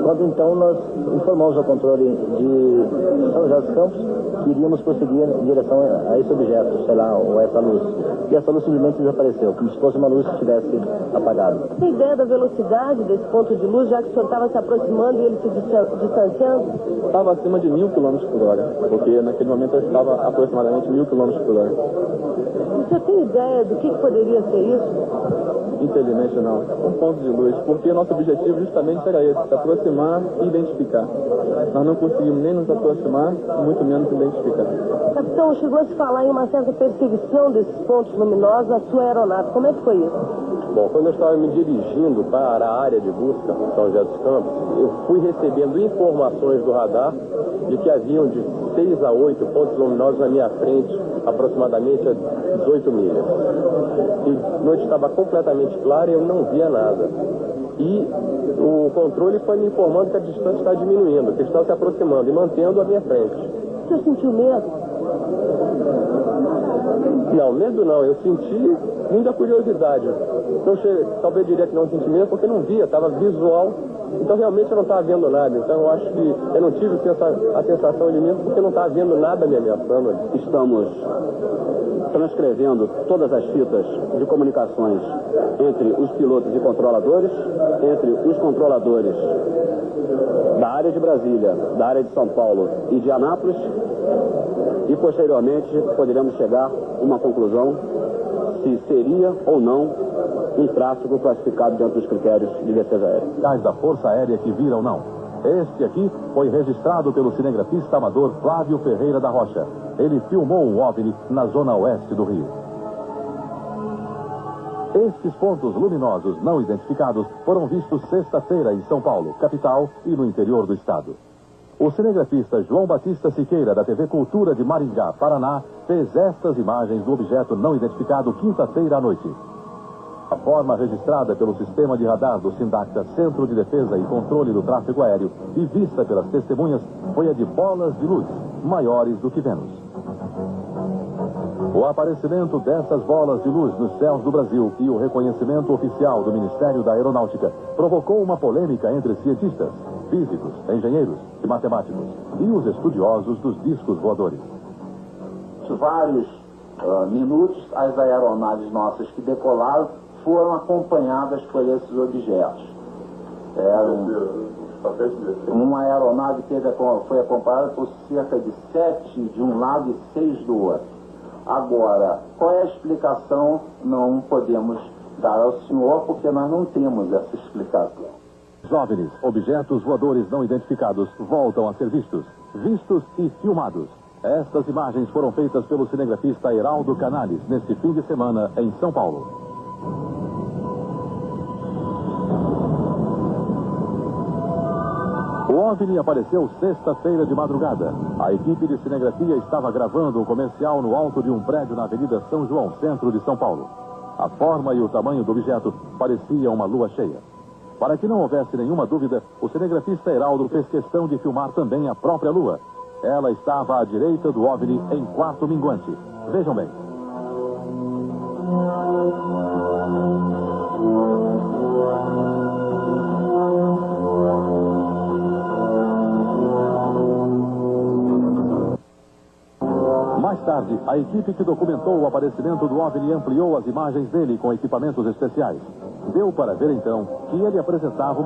Quando então nós informamos ao controle de São José dos Campos que iríamos prosseguir em direção a esse objeto, sei lá, ou a essa luz. E essa luz simplesmente desapareceu, como se fosse uma luz que estivesse apagada. Tem ideia da velocidade desse ponto de luz, já que o senhor estava se aproximando e ele se distanciando? Estava acima de 1.000 km/h, porque naquele momento eu estava aproximadamente 1.000 km/h. O senhor tem ideia do que poderia ser isso? Infelizmente não, um ponto de luz, porque nosso objetivo justamente era esse, se aproximar e identificar. Nós não conseguimos nem nos aproximar, muito menos identificar. Capitão, chegou a se falar em uma certa perseguição desses pontos luminosos à sua aeronave, como é que foi isso? Bom, quando eu estava me dirigindo para a área de busca, São José dos Campos, eu fui recebendo informações do radar de que haviam de 6 a 8 pontos luminosos na minha frente, aproximadamente a 18 milhas. E a noite estava completamente clara e eu não via nada. E o controle foi me informando que a distância está diminuindo, que estão se aproximando e mantendo a minha frente. O senhor sentiu medo? Não, medo não, eu senti muita curiosidade. Então, talvez eu diria que não senti medo porque não via, estava visual. Então realmente eu não estava vendo nada. Então eu acho que eu não tive a sensação de medo porque não estava vendo nada me ameaçando. Estamos transcrevendo todas as fitas de comunicações entre os pilotos e controladores, entre os controladores da área de Brasília, da área de São Paulo e de Anápolis, e posteriormente poderemos chegar a uma conclusão se seria ou não um tráfego classificado dentro dos critérios de defesa aérea. Da Força Aérea que viram não. Este aqui foi registrado pelo cinegrafista amador Flávio Ferreira da Rocha. Ele filmou um OVNI na zona oeste do Rio. Estes pontos luminosos não identificados foram vistos sexta-feira em São Paulo, capital, e no interior do estado. O cinegrafista João Batista Siqueira, da TV Cultura de Maringá, Paraná, fez estas imagens do objeto não identificado quinta-feira à noite. A forma registrada pelo sistema de radar do SINDACTA, Centro de Defesa e Controle do Tráfego Aéreo, e vista pelas testemunhas, foi a de bolas de luz, maiores do que Vênus. O aparecimento dessas bolas de luz nos céus do Brasil e o reconhecimento oficial do Ministério da Aeronáutica provocou uma polêmica entre cientistas, físicos, engenheiros e matemáticos e os estudiosos dos discos voadores. Vários minutos, as aeronaves nossas que decolaram foram acompanhadas por esses objetos. Uma aeronave foi acompanhada por cerca de 7 de um lado e 6 do outro. Agora, qual é a explicação? Não podemos dar ao senhor, porque nós não temos essa explicação. Os OVNIs, objetos voadores não identificados, voltam a ser vistos e filmados. Estas imagens foram feitas pelo cinegrafista Heraldo Canales neste fim de semana em São Paulo. O OVNI apareceu sexta-feira de madrugada. A equipe de cinegrafia estava gravando um comercial no alto de um prédio na Avenida São João, centro de São Paulo. A forma e o tamanho do objeto parecia uma lua cheia. Para que não houvesse nenhuma dúvida, o cinegrafista Heraldo fez questão de filmar também a própria lua. Ela estava à direita do OVNI em quarto minguante. Vejam bem. Mais tarde, a equipe que documentou o aparecimento do OVNI ampliou as imagens dele com equipamentos especiais. Deu para ver então que ele apresentava uma